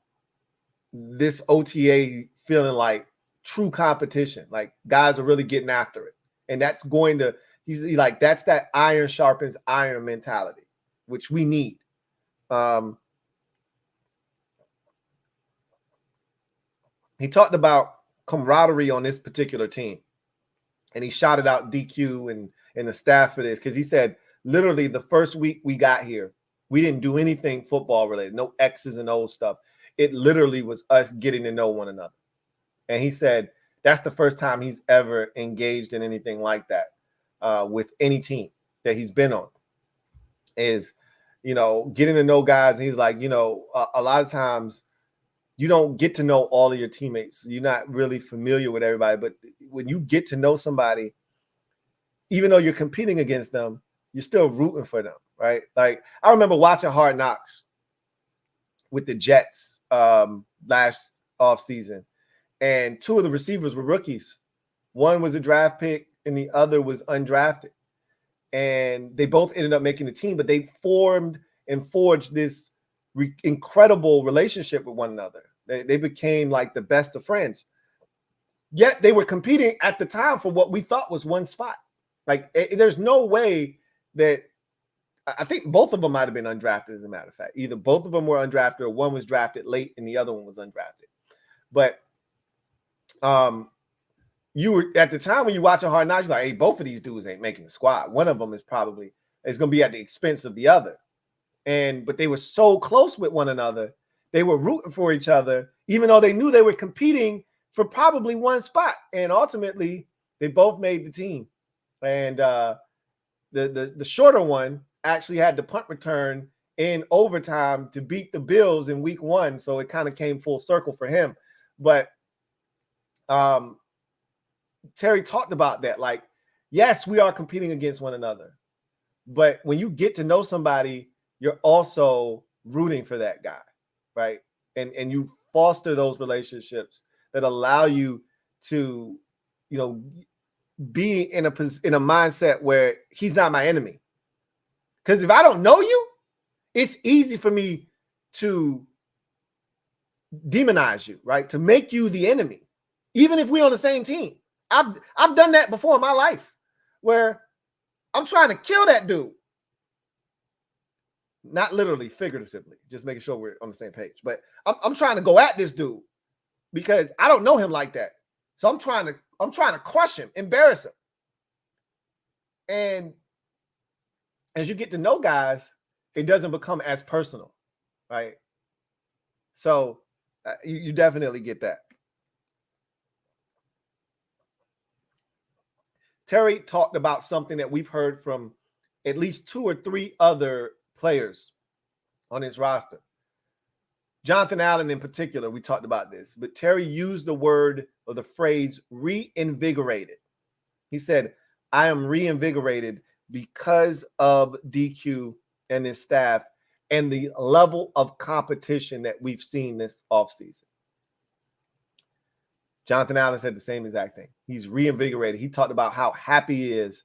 this OTA feeling like true competition, like guys are really getting after it. And that's going to, he's like, that's that iron sharpens iron mentality, which we need. He talked about camaraderie on this particular team. And he shouted out DQ and the staff for this, because he said literally the first week we got here, we didn't do anything football related, no X's and O's stuff. It literally was us getting to know one another. And he said that's the first time he's ever engaged in anything like that with any team that he's been on, is, you know, getting to know guys. And he's like, you know, a lot of times you don't get to know all of your teammates. You're not really familiar with everybody. But when you get to know somebody, even though you're competing against them, you're still rooting for them, right? Like, I remember watching Hard Knocks with the Jets last offseason, and two of the receivers were rookies. One was a draft pick and the other was undrafted. And they both ended up making the team, but they formed and forged this incredible relationship with one another. They became like the best of friends. Yet they were competing at the time for what we thought was one spot. Like, there's no way that, I think both of them might have been undrafted, as a matter of fact. Either both of them were undrafted or one was drafted late and the other one was undrafted. But you were, at the time when you watch a Hard Knocks, you're like, hey, both of these dudes ain't making the squad. One of them is going to be at the expense of the other. But they were so close with one another. They were rooting for each other, even though they knew they were competing for probably one spot. And ultimately, they both made the team. And the shorter one actually had the punt return in overtime to beat the Bills in week 1. So it kind of came full circle for him. But Terry talked about that. Like, yes, we are competing against one another. But when you get to know somebody, you're also rooting for that guy, right? And you foster those relationships that allow you to, you know, be in a mindset where he's not my enemy. Because if I don't know you, it's easy for me to demonize you, right? To make you the enemy, even if we're on the same team. I've done that before in my life, where I'm trying to kill that dude. Not literally, figuratively, just making sure we're on the same page. But I'm trying to go at this dude because I don't know him like that. So I'm trying to crush him, embarrass him. And as you get to know guys, it doesn't become as personal, right? So you definitely get that. Terry talked about something that we've heard from at least 2 or 3 other players on his roster. Jonathan Allen in particular, we talked about this, but Terry used the word or the phrase reinvigorated. He said, I am reinvigorated because of DQ and his staff and the level of competition that we've seen this offseason. Jonathan Allen said the same exact thing. He's reinvigorated. He talked about how happy he is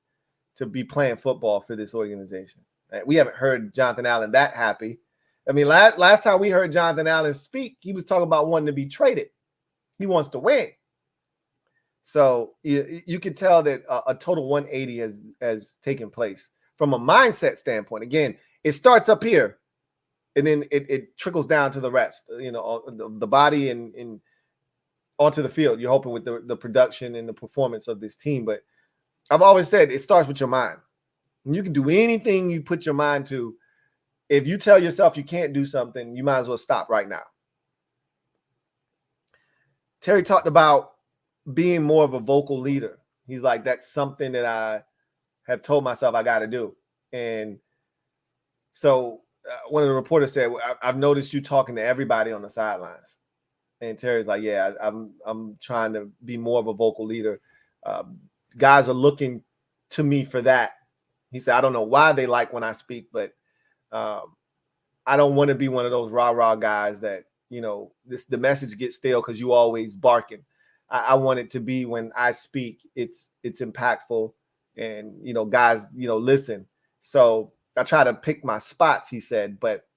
to be playing football for this organization. We haven't heard Jonathan Allen that happy. I mean, last time we heard Jonathan Allen speak, he was talking about wanting to be traded. He wants to win. So you can tell that a total 180 has taken place from a mindset standpoint. Again, it starts up here, and then it trickles down to the rest. You know, the body and onto the field. You're hoping with the production and the performance of this team. But I've always said it starts with your mind. And you can do anything you put your mind to. If you tell yourself you can't do something, you might as well stop right now. Terry talked about being more of a vocal leader. He's like, that's something that I have told myself I got to do. And so one of the reporters said, I've noticed you talking to everybody on the sidelines. And Terry's like, yeah, I'm trying to be more of a vocal leader. Guys are looking to me for that. He said, I don't know why they like when I speak, but I don't want to be one of those rah-rah guys that, you know, the message gets stale because you always barking. I want it to be when I speak, it's impactful and, you know, guys, you know, listen. So I try to pick my spots, he said, but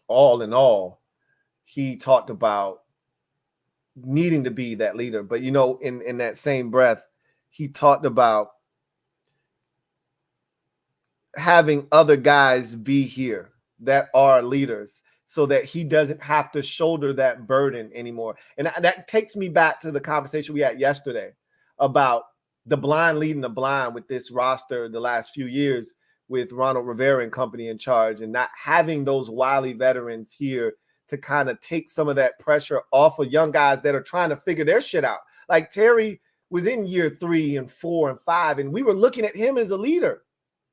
all in all, he talked about needing to be that leader. But, you know, in that same breath, he talked about having other guys be here that are leaders so that he doesn't have to shoulder that burden anymore. And that takes me back to the conversation we had yesterday about the blind leading the blind with this roster the last few years with Ronald Rivera and company in charge, and not having those wily veterans here to kind of take some of that pressure off of young guys that are trying to figure their shit out. Like Terry was in year 3 and 4 and 5, and we were looking at him as a leader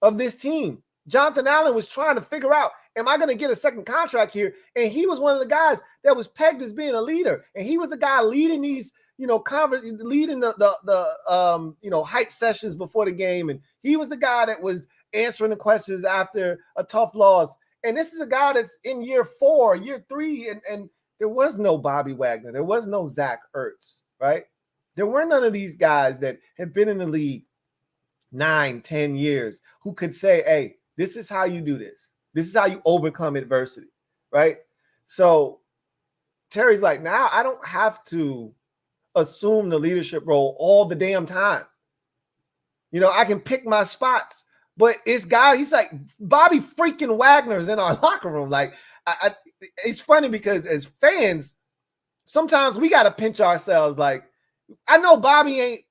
of this team. Jonathan Allen was trying to figure out, am I going to get a second contract here? And he was one of the guys that was pegged as being a leader. And he was the guy leading these, you know, leading the you know, hype sessions before the game. And he was the guy that was answering the questions after a tough loss. And this is a guy that's in year 4, year 3, and there was no Bobby Wagner. There was no Zach Ertz, right? There were none of these guys that have been in the league 9, 10 years who could say, hey, this is how you do this. This is how you overcome adversity, right? So Terry's like, now I don't have to assume the leadership role all the damn time. You know, I can pick my spots, but it's guys, he's like, Bobby freaking Wagner's in our locker room. Like, it's funny because as fans, sometimes we got to pinch ourselves. Like, I know Bobby ain't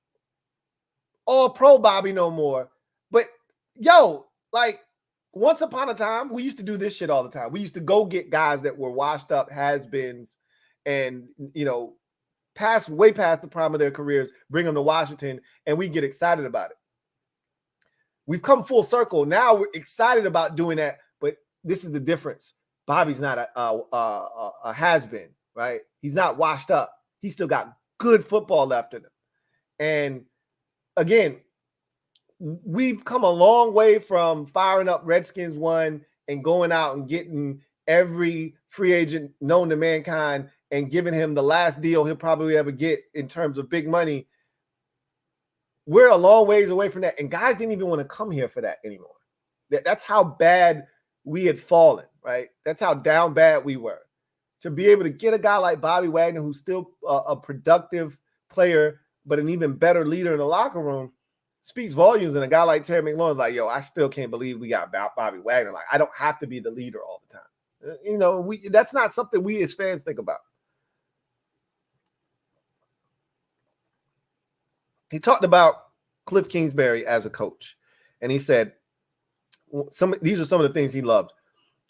all pro Bobby no more, but yo, like, once upon a time, we used to do this shit all the time. We used to go get guys that were washed up has-beens and, you know, way past the prime of their careers, bring them to Washington, and we get excited about it. We've come full circle. Now we're excited about doing that, but this is the difference. Bobby's not a has-been, right? He's not washed up. He's still got good football left in him. And again, we've come a long way from firing up Redskins 1 and going out and getting every free agent known to mankind and giving him the last deal he'll probably ever get in terms of big money. We're a long ways away from that. And guys didn't even want to come here for that anymore. That's how bad we had fallen, right? That's how down bad we were. To be able to get a guy like Bobby Wagner, who's still a productive player, but an even better leader in the locker room, speaks volumes. And a guy like Terry McLaurin's like, yo, I still can't believe we got Bobby Wagner. Like, I don't have to be the leader all the time. You know, that's not something we as fans think about. He talked about Cliff Kingsbury as a coach. And he said, these are some of the things he loved.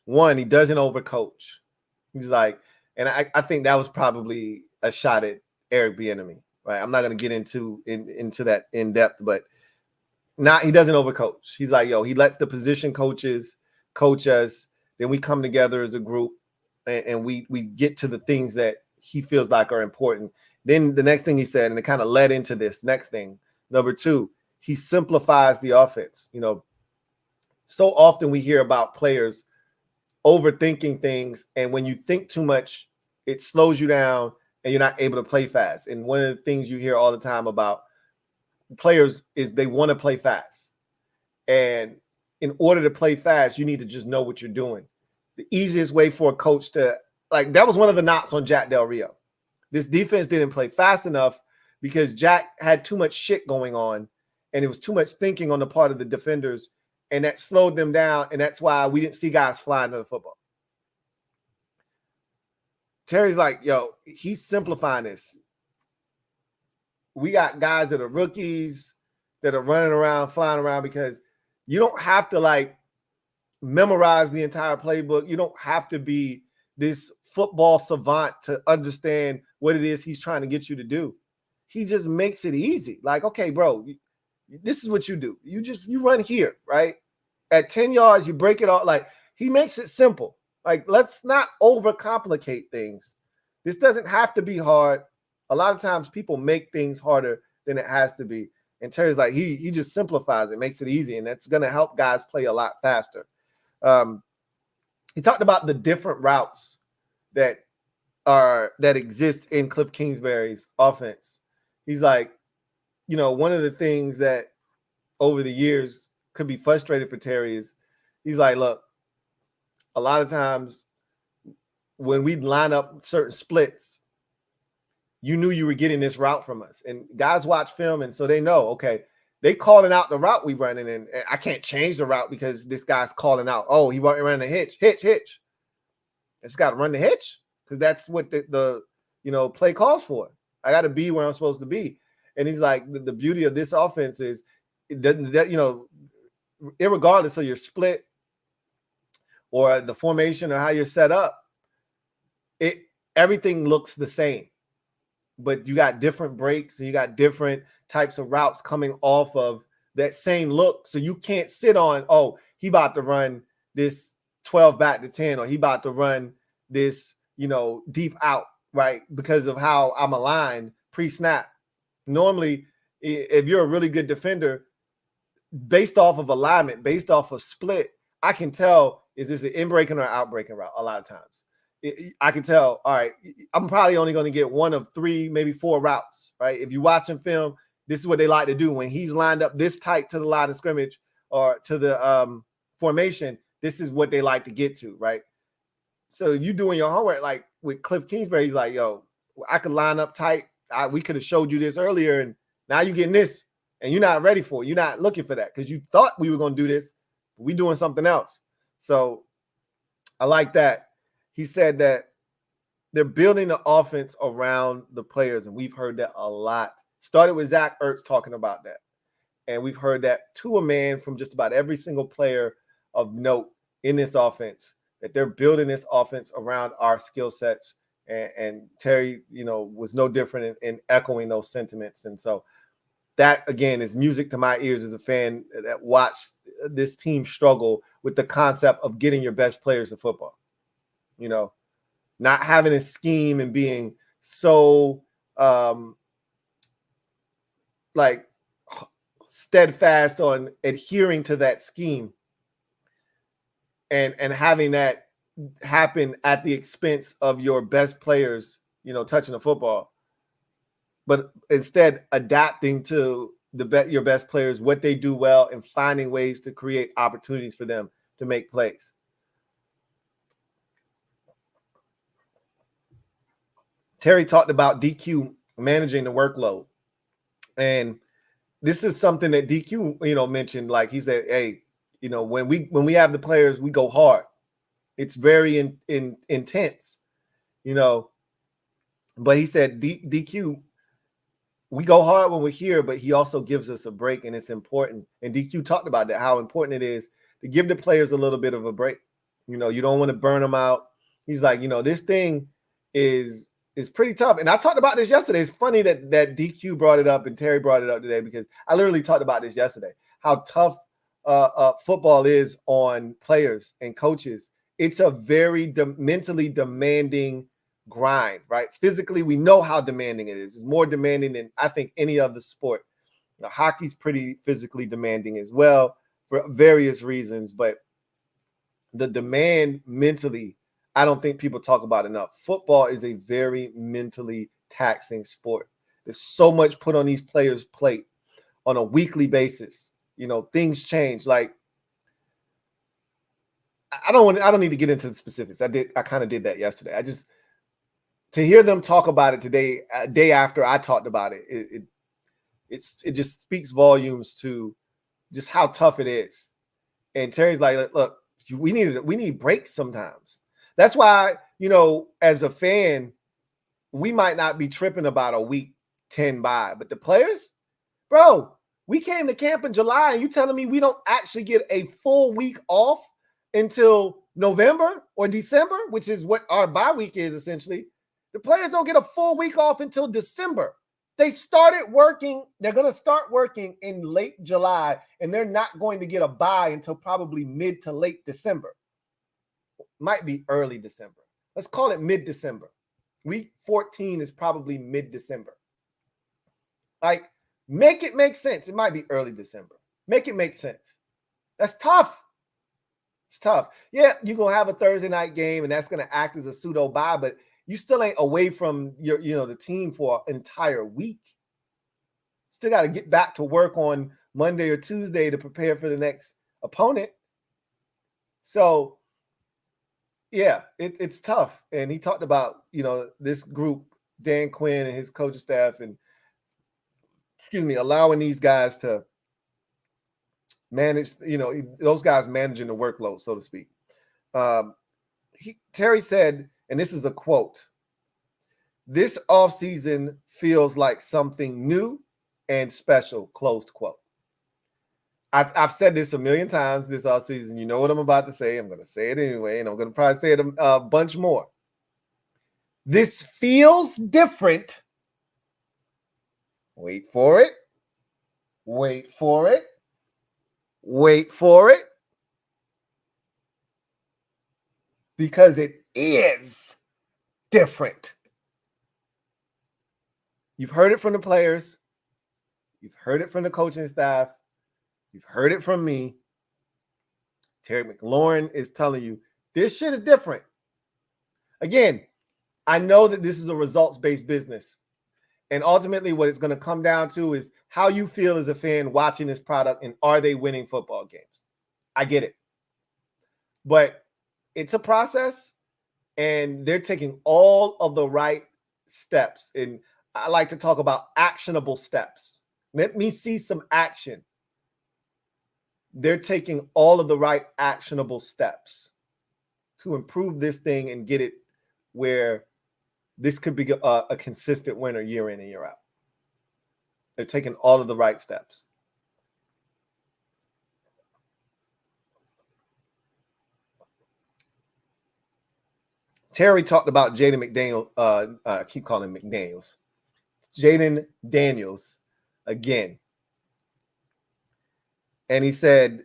One, he doesn't overcoach. He's like, and I think that was probably a shot at Eric Bieniemy, right? I'm not going to get into that in depth, but he doesn't overcoach. He's like, yo, he lets the position coaches coach us. Then we come together as a group and we get to the things that he feels like are important. Then the next thing he said, and it kind of led into this next thing. Number 2, he simplifies the offense. You know, so often we hear about players overthinking things. And when you think too much, it slows you down and you're not able to play fast. And one of the things you hear all the time about players is they want to play fast. And in order to play fast, you need to just know what you're doing. The easiest way for a coach to, like, that was one of the knocks on Jack Del Rio. This defense didn't play fast enough because Jack had too much shit going on and it was too much thinking on the part of the defenders, and that slowed them down, and that's why we didn't see guys flying to the football. Terry's like, yo, he's simplifying this. We got guys that are rookies that are running around, flying around, because you don't have to, like, memorize the entire playbook. You don't have to be this football savant to understand what it is he's trying to get you to do. He just makes it easy. Like, okay, bro, this is what you do. You run here, right? At 10 yards, you break it all. Like, he makes it simple. Like, let's not overcomplicate things. This doesn't have to be hard. A lot of times people make things harder than it has to be. And Terry's like, he just simplifies it, makes it easy, and that's going to help guys play a lot faster. He talked about the different routes that exist in Cliff Kingsbury's offense. He's like, one of the things that over the years could be frustrated for Terry is he's like, look, a lot of times when we line up certain splits, you knew you were getting this route from us. And guys watch film, and so they know, okay, they calling out the route we running, and I can't change the route because this guy's calling out, oh, he running a hitch. I just got to run the hitch because that's what the play calls for. I got to be where I'm supposed to be. And he's like, the beauty of this offense is it doesn't, irregardless of your split or the formation or how you're set up, everything looks the same. But you got different breaks and you got different types of routes coming off of that same look. So you can't sit on, oh, he about to run this 12 back to 10, or he about to run this, deep out, right? Because of how I'm aligned pre-snap. Normally, if you're a really good defender, based off of alignment, based off of split, I can tell, is this an in-breaking or out-breaking route a lot of times. I can tell, all right, I'm probably only going to get one of 3, maybe 4 routes, right? If you're watching film, this is what they like to do. When he's lined up this tight to the line of scrimmage or to the formation, this is what they like to get to, right? So you doing your homework, like with Cliff Kingsbury, he's like, yo, I could line up tight. We could have showed you this earlier, and now you're getting this, and you're not ready for it. You're not looking for that because you thought we were going to do this. But we doing something else. So I like that. He said that they're building the offense around the players, and we've heard that a lot. Started with Zach Ertz talking about that, and we've heard that to a man from just about every single player of note in this offense, that they're building this offense around our skill sets. And Terry, was no different in echoing those sentiments. And so that, again, is music to my ears as a fan that watched this team struggle with the concept of getting your best players to football. Not having a scheme and being so steadfast on adhering to that scheme and having that happen at the expense of your best players, touching the football, but instead adapting to your best players, what they do well, and finding ways to create opportunities for them to make plays. Terry talked about DQ managing the workload. And this is something that DQ, mentioned. Like he said, hey, when we have the players, we go hard. It's very intense, But he said DQ, we go hard when we're here, but he also gives us a break, and it's important. And DQ talked about that, how important it is to give the players a little bit of a break. You don't want to burn them out. He's like, this thing is pretty tough. And I talked about this yesterday. It's funny that DQ brought it up and Terry brought it up today, because I literally talked about this yesterday, how tough football is on players and coaches. It's a very mentally demanding grind, right? Physically, we know how demanding it is. It's more demanding than I think any other sport. Now, hockey's pretty physically demanding as well for various reasons, but the demand mentally, I don't think people talk about enough. Football is a very mentally taxing sport. There's so much put on these players' plate on a weekly basis. Things change. Like, I don't need to get into the specifics. I kind of did that yesterday. To hear them talk about it today, a day after I talked about it, it just speaks volumes to just how tough it is. And Terry's like, look, we need breaks sometimes. That's why, as a fan, we might not be tripping about a week 10 bye, but the players, bro, we came to camp in July and you telling me we don't actually get a full week off until November or December, which is what our bye week is essentially. The players don't get a full week off until December. They started working. They're going to start working in late July, and they're not going to get a bye until probably mid to late December. Might be early December. Let's call it mid-December. Week 14 is probably mid-December. Like, Make it make sense. It might be early December. Make it make sense. That's tough. It's tough. Yeah, you're going to have a Thursday night game, and that's going to act as a pseudo bye, but you still ain't away from the team for an entire week. Still got to get back to work on Monday or Tuesday to prepare for the next opponent. So, yeah, it's tough. And he talked about, this group, Dan Quinn and his coaching staff, and, allowing these guys to manage, those guys managing the workload, so to speak. Terry said, and this is a quote, "This offseason feels like something new and special," closed quote. I've said this a million times this offseason. You know what I'm about to say. I'm going to say it anyway, and I'm going to probably say it a bunch more. This feels different. Wait for it. Wait for it. Wait for it. Because it is different. You've heard it from the players. You've heard it from the coaching staff. You've heard it from me. Terry McLaurin is telling you this shit is different. Again, I know that this is a results-based business. And ultimately what it's going to come down to is how you feel as a fan watching this product, and are they winning football games? I get it. But it's a process, and they're taking all of the right steps. And I like to talk about actionable steps. Let me see some action. They're taking all of the right actionable steps to improve this thing and get it where this could be a consistent winner year in and year out. They're taking all of the right steps. Terry talked about Jayden McDaniels. I keep calling him McDaniels. Jayden Daniels again. And he said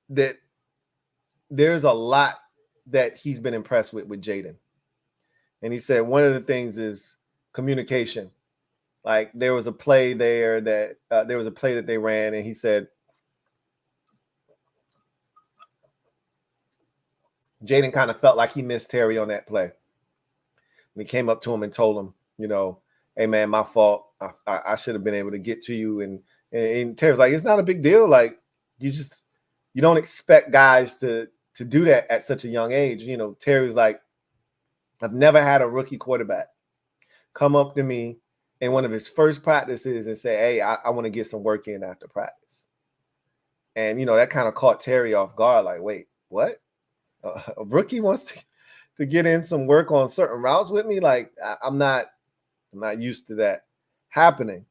that there's a lot that he's been impressed with Jayden. And he said one of the things is communication. Like there was a play there that they ran, and he said Jayden kind of felt like he missed Terry on that play. And he came up to him and told him, hey man, my fault. I should have been able to get to you. And Terry's like, it's not a big deal. Like you don't expect guys to do that at such a young age. Terry's like, I've never had a rookie quarterback come up to me in one of his first practices and say, hey, I want to get some work in after practice. And, that kind of caught Terry off guard. Like, wait, what? A rookie wants to get in some work on certain routes with me? Like, I'm not used to that happening.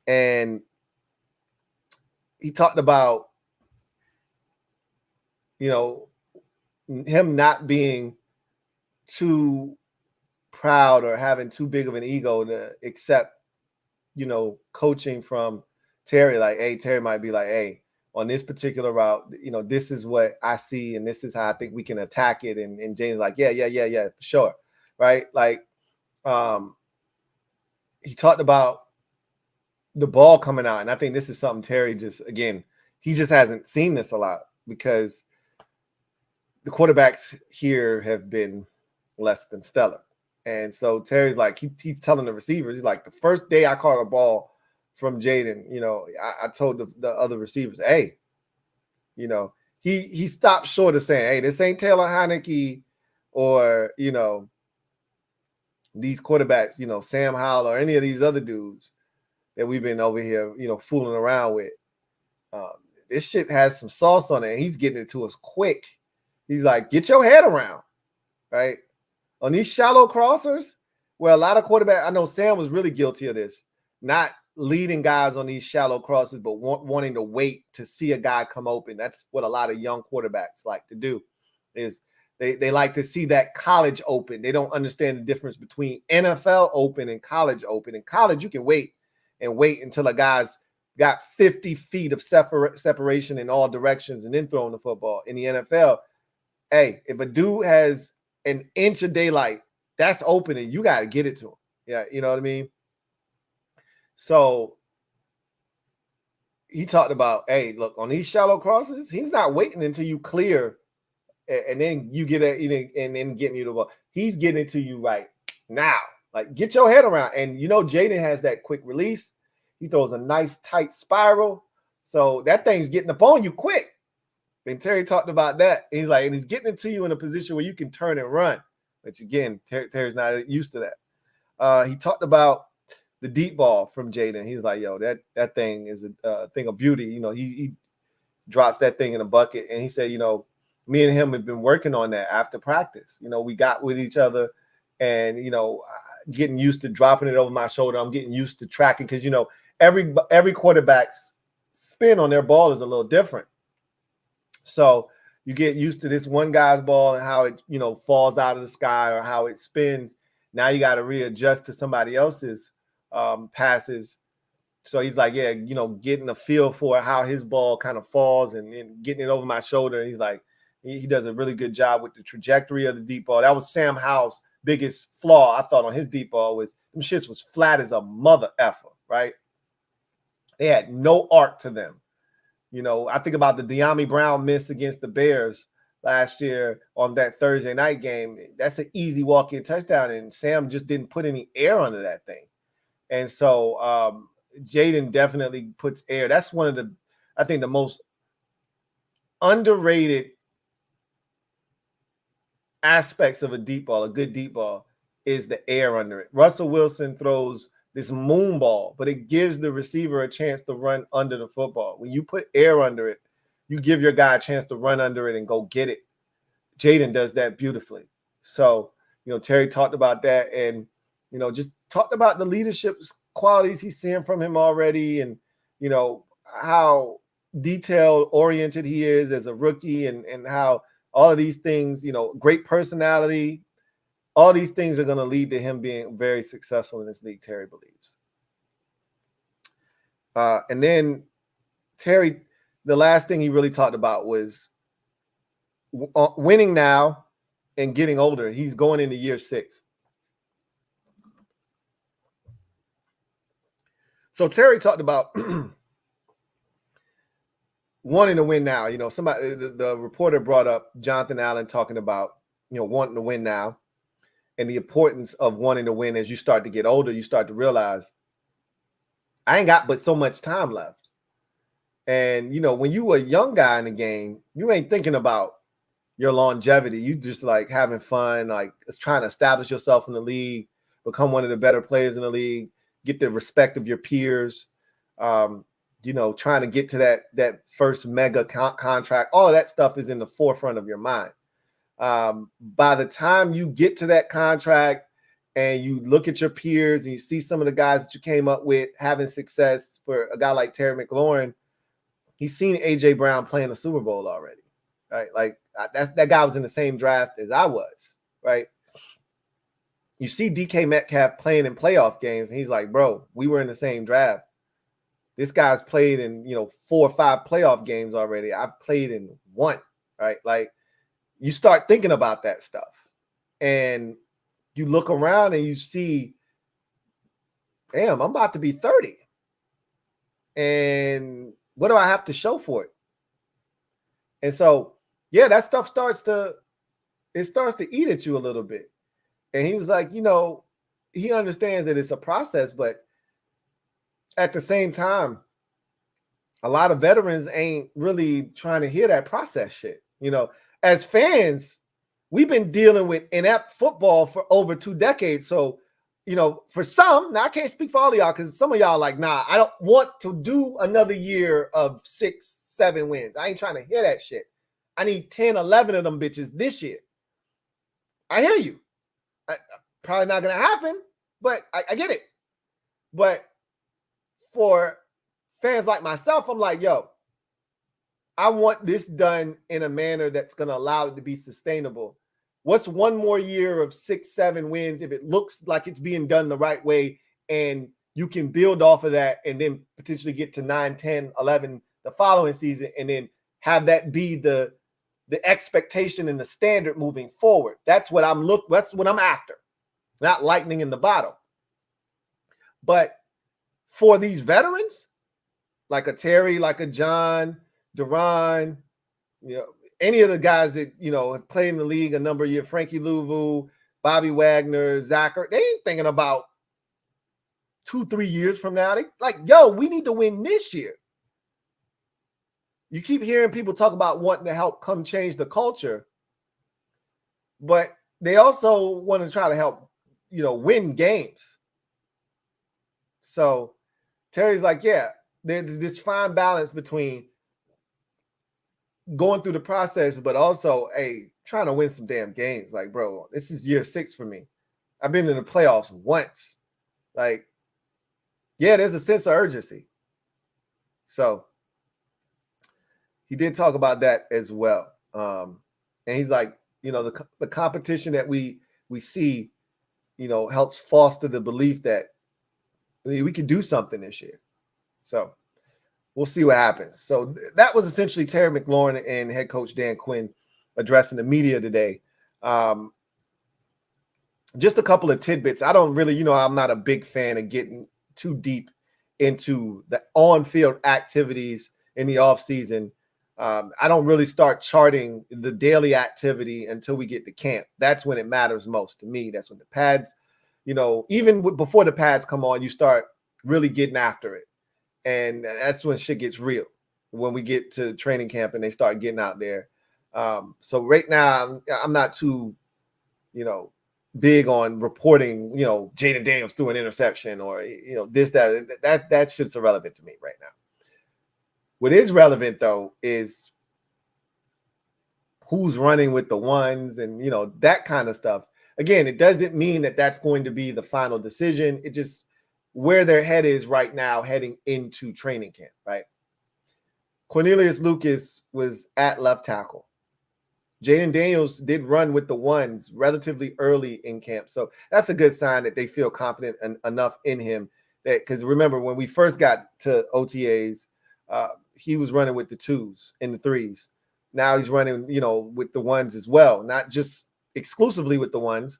And he talked about, him not being too proud or having too big of an ego to accept, coaching from Terry. Like, hey, Terry might be like, hey, on this particular route, this is what I see, and this is how I think we can attack it. And James like, yeah, for sure. Right. Like, he talked about the ball coming out. And I think this is something Terry he just hasn't seen this a lot, because the quarterbacks here have been less than stellar. And so Terry's like, he's telling the receivers, he's like, the first day I caught a ball from Jayden, I told the other receivers, hey, he stopped short of saying, hey, this ain't Taylor Heineke or, these quarterbacks, Sam Howell or any of these other dudes that we've been over here, fooling around with. This shit has some sauce on it, and he's getting it to us quick. He's like, get your head around, right? On these shallow crossers, where a lot of quarterbacks, I know Sam was really guilty of this, not leading guys on these shallow crosses, but wanting to wait to see a guy come open. That's what a lot of young quarterbacks like to do, is they like to see that college open. They don't understand the difference between NFL open and college open. In college, you can wait until a guy's got 50 feet of separation in all directions and then throwing the football. In the NFL, hey, if a dude has an inch of daylight, that's open, and you got to get it to him. Yeah, you know what I mean? So he talked about, hey, look, on these shallow crosses, he's not waiting until you clear and then you get it and then getting you the ball. He's getting it to you right now. Like, get your head around. And Jayden has that quick release. He throws a nice tight spiral. So that thing's getting up on you quick. And Terry talked about that. He's like, and he's getting it to you in a position where you can turn and run. Which again, Terry's not used to that. He talked about the deep ball from Jayden. He's like, yo, that thing is a thing of beauty. He drops that thing in a bucket. And he said, me and him have been working on that after practice. We got with each other and, getting used to dropping it over my shoulder. I'm getting used to tracking because, every quarterback's spin on their ball is a little different. So you get used to this one guy's ball and how it, falls out of the sky or how it spins. Now you got to readjust to somebody else's passes. So he's like, yeah, getting a feel for how his ball kind of falls and getting it over my shoulder. And he's like, he does a really good job with the trajectory of the deep ball. That was Sam Howell's biggest flaw, I thought, on his deep ball was them shits was flat as a mother effer, right? They had no arc to them. I think about the De'Ami Brown miss against the Bears last year on that Thursday night game. That's an easy walk-in touchdown, and Sam just didn't put any air under that thing. And so Jayden definitely puts air. That's one of the, I think, the most underrated aspects of a deep ball, a good deep ball, is the air under it. Russell Wilson throws this moon ball, but it gives the receiver a chance to run under the football. When you put air under it, you give your guy a chance to run under it and go get it. Jayden does that beautifully. So, Terry talked about that and, just talked about the leadership qualities he's seeing from him already and, how detail-oriented he is as a rookie and how all of these things, great personality, all these things are going to lead to him being very successful in this league, Terry believes. And then Terry, the last thing he really talked about was winning now and getting older. He's going into year 6. So Terry talked about wanting to win now. Somebody, the reporter brought up Jonathan Allen talking about, wanting to win now and the importance of wanting to win. As you start to get older, you start to realize I ain't got but so much time left. And, when you were a young guy in the game, you ain't thinking about your longevity. You just like having fun, like trying to establish yourself in the league, become one of the better players in the league, get the respect of your peers, trying to get to that first mega contract. All of that stuff is in the forefront of your mind. By the time you get to that contract and you look at your peers and you see some of the guys that you came up with having success, for a guy like Terry McLaurin, he's seen A.J. Brown playing the Super Bowl already, right? Like that guy was in the same draft as I was, right? You see DK Metcalf playing in playoff games, and he's like, bro, we were in the same draft. This guy's played in, 4 or 5 playoff games already. I've played in 1, right? Like, you start thinking about that stuff. And you look around and you see, damn, I'm about to be 30. And what do I have to show for it? And so, yeah, that stuff starts to eat at you a little bit. And he was like, he understands that it's a process, but at the same time, a lot of veterans ain't really trying to hear that process shit. As fans, we've been dealing with inept football for over 2 decades. So, for some, now I can't speak for all of y'all because some of y'all are like, nah, I don't want to do another year of 6, 7 wins. I ain't trying to hear that shit. I need 10, 11 of them bitches this year. I hear you. Probably not going to happen, but I get it. But for fans like myself, I'm like, yo, I want this done in a manner that's going to allow it to be sustainable. What's one more year of 6, 7 wins if it looks like it's being done the right way and you can build off of that and then potentially get to 9, 10, 11 the following season and then have that be the expectation and the standard moving forward. That's what I'm after. Not lightning in the bottle. But for these veterans, like a Terry, like a John, Duran, any of the guys that, have played in the league a number of years, Frankie Louvu, Bobby Wagner, Zachary, they ain't thinking about 2-3 years from now. They like, yo, we need to win this year. You keep hearing people talk about wanting to help come change the culture, but they also want to try to help, win games. So Terry's like, yeah, there's this fine balance between going through the process, but also, trying to win some damn games. Like, bro, this is year 6 for me. I've been in the playoffs once. Like, yeah, there's a sense of urgency. So he did talk about that as well. And he's like, the competition that we see, helps foster the belief that we can do something this year. So we'll see what happens. So that was essentially Terry McLaurin and head coach Dan Quinn addressing the media today. Just a couple of tidbits. I don't really, I'm not a big fan of getting too deep into the on-field activities in the offseason. I don't really start charting the daily activity until we get to camp. That's when it matters most to me. That's when the pads, even before the pads come on, you start really getting after it. And that's when shit gets real, when we get to training camp and they start getting out there. So right now, I'm not too, big on reporting, Jayden Daniels threw an interception or, this, that shit's irrelevant to me right now. What is relevant, though, is who's running with the ones and, that kind of stuff. Again, it doesn't mean that that's going to be the final decision. It just where their head is right now heading into training camp, right? Cornelius Lucas was at left tackle. Jayden Daniels did run with the ones relatively early in camp. So that's a good sign that they feel confident enough in him. That, because remember, when we first got to OTAs, he was running with the 2s and the 3s. Now he's running, with the ones as well, not just exclusively with the ones,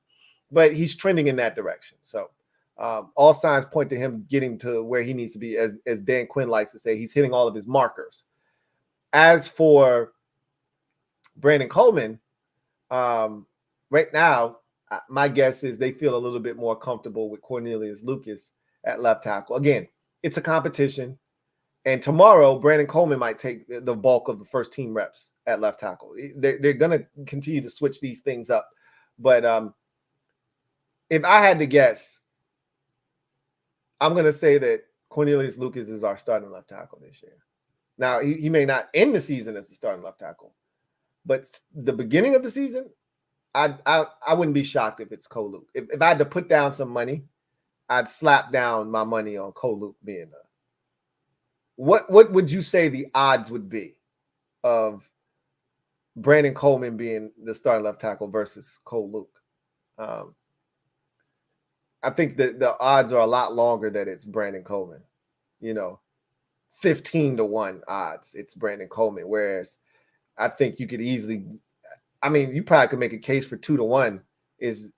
but he's trending in that direction. So all signs point to him getting to where he needs to be, as Dan Quinn likes to say. He's hitting all of his markers. As for Brandon Coleman, right now, my guess is they feel a little bit more comfortable with Cornelius Lucas at left tackle. Again, it's a competition. And tomorrow, Brandon Coleman might take the bulk of the first team reps at left tackle. They're going to continue to switch these things up. But if I had to guess, I'm going to say that Cornelius Lucas is our starting left tackle this year. Now, he may not end the season as the starting left tackle, but the beginning of the season, I wouldn't be shocked if it's Cole Luke. If I had to put down some money, I'd slap down my money on Cole Luke being a. What would you say the odds would be of Brandon Coleman being the starting left tackle versus Cole Luke? I think that the odds are a lot longer that it's Brandon Coleman. 15-1 odds it's Brandon Coleman. Whereas I think you could easily, you probably could make a case for 2-1 is,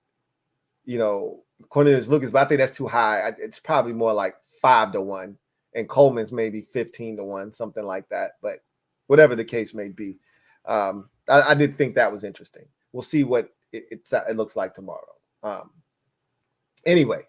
Cornelius Lucas, but I think that's too high. It's probably more like 5-1. And Coleman's maybe 15-1, something like that. But whatever the case may be, I did think that was interesting. We'll see what it looks like tomorrow. Anyway,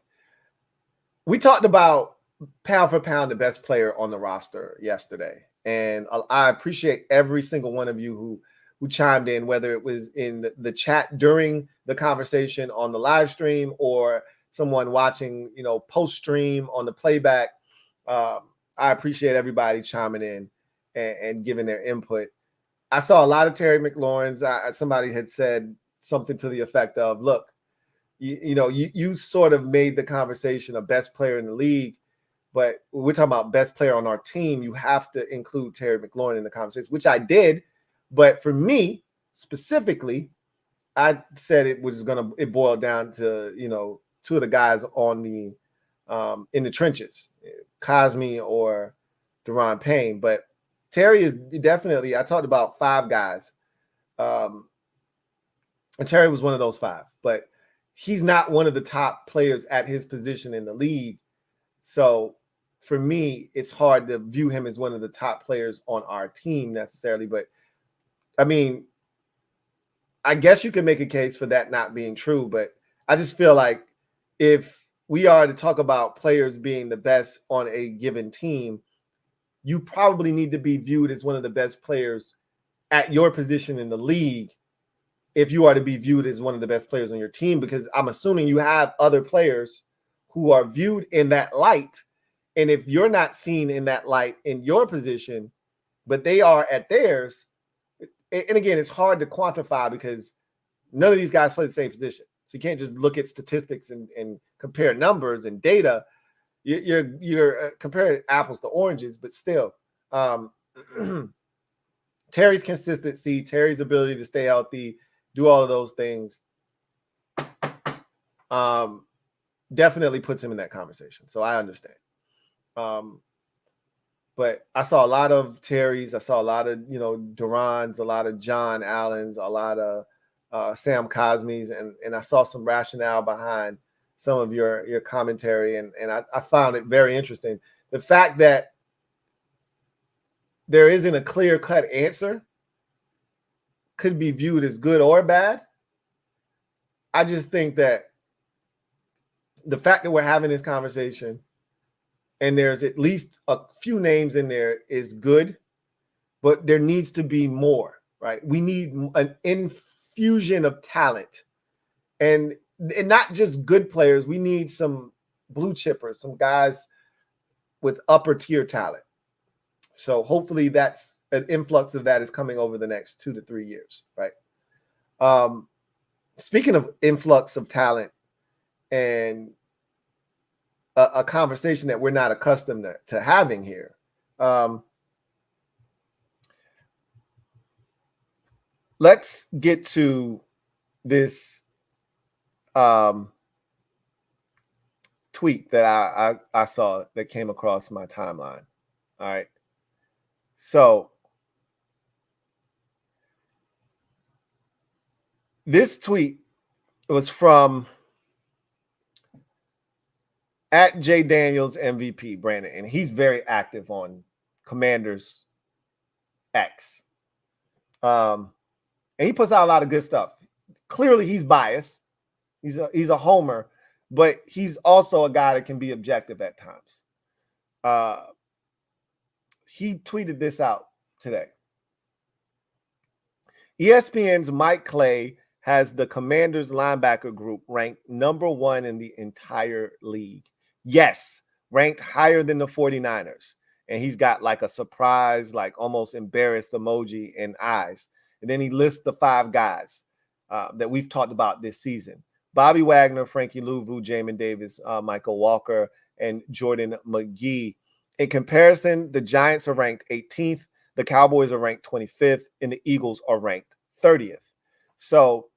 we talked about pound for pound the best player on the roster yesterday, and I appreciate every single one of you who chimed in, whether it was in the chat during the conversation on the live stream or someone watching, post stream on the playback. I appreciate everybody chiming in and giving their input. I saw a lot of Terry McLaurin's. Somebody had said something to the effect of, look, you sort of made the conversation a best player in the league, but we're talking about best player on our team. You have to include Terry McLaurin in the conversation, which I did. But for me specifically, I said it boiled down to, 2 of the guys on the in the trenches, Cosme or Deron Payne. But Terry is definitely, I talked about 5 guys. And Terry was one of those 5, but he's not one of the top players at his position in the league. So for me, it's hard to view him as one of the top players on our team necessarily. But I mean, I guess you can make a case for that not being true, but I just feel like if we are to talk about players being the best on a given team, you probably need to be viewed as one of the best players at your position in the league if you are to be viewed as one of the best players on your team, because I'm assuming you have other players who are viewed in that light. And if you're not seen in that light in your position, but they are at theirs, and again, it's hard to quantify because none of these guys play the same position. So you can't just look at statistics and compare numbers and data. You're comparing apples to oranges, but still, Terry's consistency, Terry's ability to stay healthy, do all of those things, definitely puts him in that conversation. So I understand. But I saw a lot of Terry's, I saw a lot of, Duran's, a lot of John Allen's, a lot of Sam Cosme's, and I saw some rationale behind some of your commentary, and I found it very interesting. The fact that there isn't a clear-cut answer could be viewed as good or bad. I just think that the fact that we're having this conversation and there's at least a few names in there is good, but there needs to be more, right? We need an infusion of talent and not just good players. We need some blue chippers, some guys with upper tier talent. So hopefully that's an influx of that is coming over the next 2 to 3 years, right? Speaking of influx of talent and a conversation that we're not accustomed to having here, let's get to this tweet that I saw that came across my timeline. All right. So this tweet was from at Jayden Daniels MVP, Brandon, and he's very active on Commanders X. And he puts out a lot of good stuff. Clearly, he's biased. He's a homer, but he's also a guy that can be objective at times. He tweeted this out today. ESPN's Mike Clay has the Commanders linebacker group ranked number 1 in the entire league. Yes, ranked higher than the 49ers. And he's got like a surprise, like almost embarrassed emoji and eyes. And then he lists the 5 guys that we've talked about this season. Bobby Wagner, Frankie Louvu, Jamin Davis, Michael Walker, and Jordan McGee. In comparison, the Giants are ranked 18th, the Cowboys are ranked 25th, and the Eagles are ranked 30th. So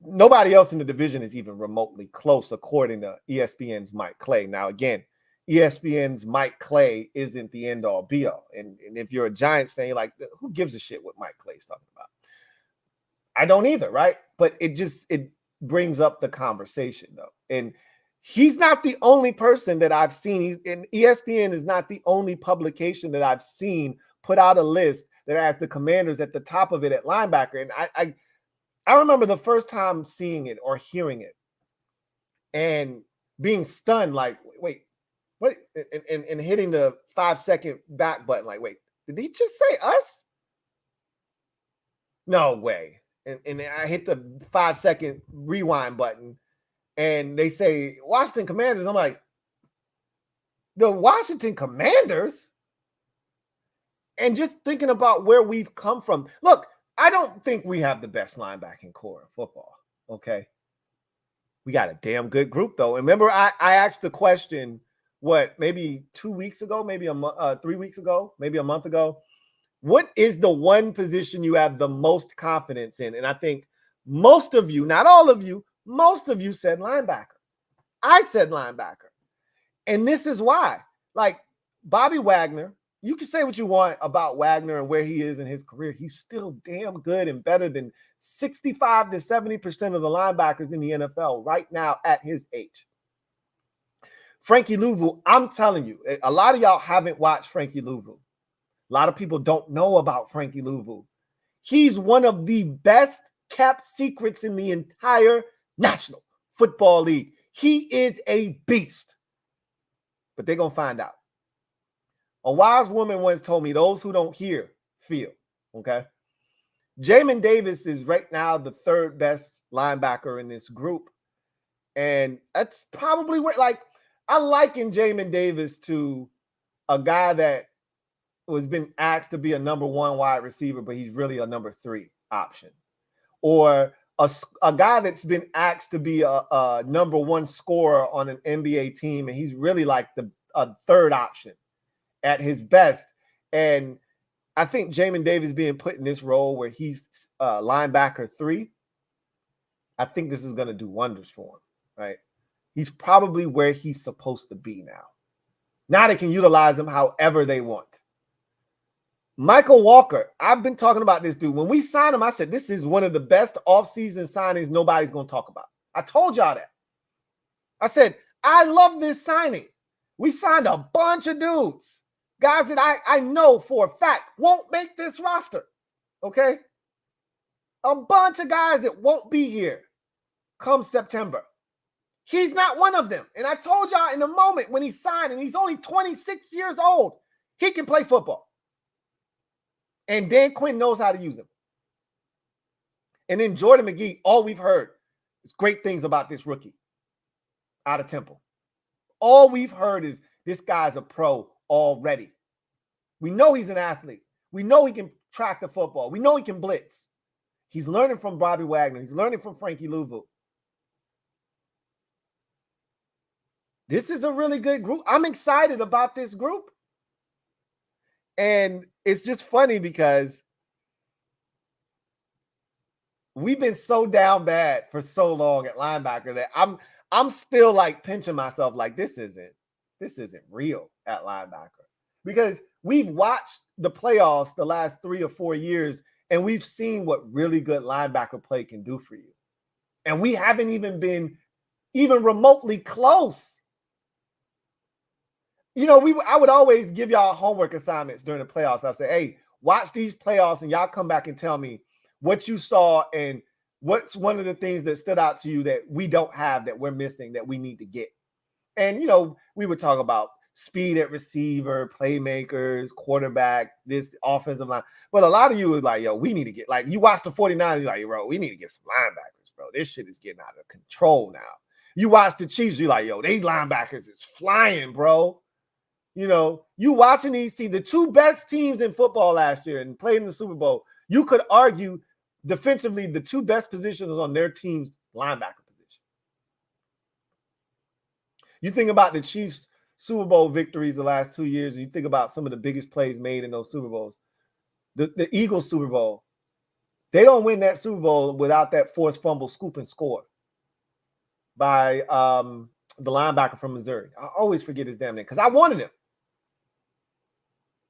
nobody else in the division is even remotely close, according to ESPN's Mike Clay. Now, again, ESPN's Mike Clay isn't the end-all, be-all. And if you're a Giants fan, you're like, who gives a shit what Mike Clay's talking about? I don't either, right? But it brings up the conversation, though. And he's not the only person that I've seen. And ESPN is not the only publication that I've seen put out a list that has the Commanders at the top of it at linebacker. And I remember the first time seeing it or hearing it and being stunned, like, wait, what? And hitting the 5-second back button, like, wait, did he just say us? No way. And I hit the 5-second rewind button and they say Washington Commanders. I'm like, the Washington Commanders? And just thinking about where we've come from. Look, I don't think we have the best linebacking core in football, okay? We got a damn good group, though. And remember, I asked the question, maybe 2 weeks ago, maybe 3 weeks ago, maybe a month ago. What is the one position you have the most confidence in? And I think most of you, not all of you, most of you said linebacker. I said linebacker. And this is why. Like, Bobby Wagner, you can say what you want about Wagner and where he is in his career. He's still damn good and better than 65 to 70% of the linebackers in the NFL right now at his age. Frankie Louisville, I'm telling you, a lot of y'all haven't watched Frankie Louisville. A lot of people don't know about Frankie Louisville. He's one of the best kept secrets in the entire National Football League. He is a beast. But they're going to find out. A wise woman once told me, those who don't hear, feel. Okay? Jayden Davis is right now the third best linebacker in this group. And that's probably where, like, I liken Jayden Davis to a guy that was been asked to be a number 1 wide receiver, but he's really a number 3 option. Or a guy that's been asked to be a number 1 scorer on an NBA team, and he's really like a third option at his best. And I think Jayden Davis being put in this role where he's linebacker 3, I think this is going to do wonders for him, right? He's probably where he's supposed to be now. Now they can utilize him however they want. Michael Walker, I've been talking about this dude. When we signed him, I said, this is one of the best offseason signings nobody's going to talk about. I told y'all that. I said, I love this signing. We signed a bunch of dudes, guys that I know for a fact won't make this roster, okay? A bunch of guys that won't be here come September. He's not one of them. And I told y'all in the moment when he signed, and he's only 26 years old, he can play football. And Dan Quinn knows how to use him. And then Jordan McGee, all we've heard is great things about this rookie out of Temple. All we've heard is this guy's a pro already. We know he's an athlete. We know he can track the football. We know he can blitz. He's learning from Bobby Wagner. He's learning from Frankie Louisville. This is a really good group. I'm excited about this group. And it's just funny because we've been so down bad for so long at linebacker that I'm still like pinching myself like this isn't real at linebacker. Because we've watched the playoffs the last 3 or 4 years and we've seen what really good linebacker play can do for you. And we haven't even been even remotely close. You know, I would always give y'all homework assignments during the playoffs. I say, hey, watch these playoffs and y'all come back and tell me what you saw and what's one of the things that stood out to you that we don't have, that we're missing, that we need to get. And, you know, we would talk about speed at receiver, playmakers, quarterback, this offensive line. But a lot of you was like, yo, we need to get, like, you watch the 49ers, you're like, bro, we need to get some linebackers, bro. This shit is getting out of control now. You watch the Chiefs, you're like, yo, they linebackers is flying, bro. You know, you watching these teams, the 2 best teams in football last year and played in the Super Bowl, you could argue defensively the 2 best positions on their team's linebacker position. You think about the Chiefs' Super Bowl victories the last 2 years, and you think about some of the biggest plays made in those Super Bowls. The Eagles Super Bowl, they don't win that Super Bowl without that forced fumble, scoop, and score by the linebacker from Missouri. I always forget his damn name because I wanted him.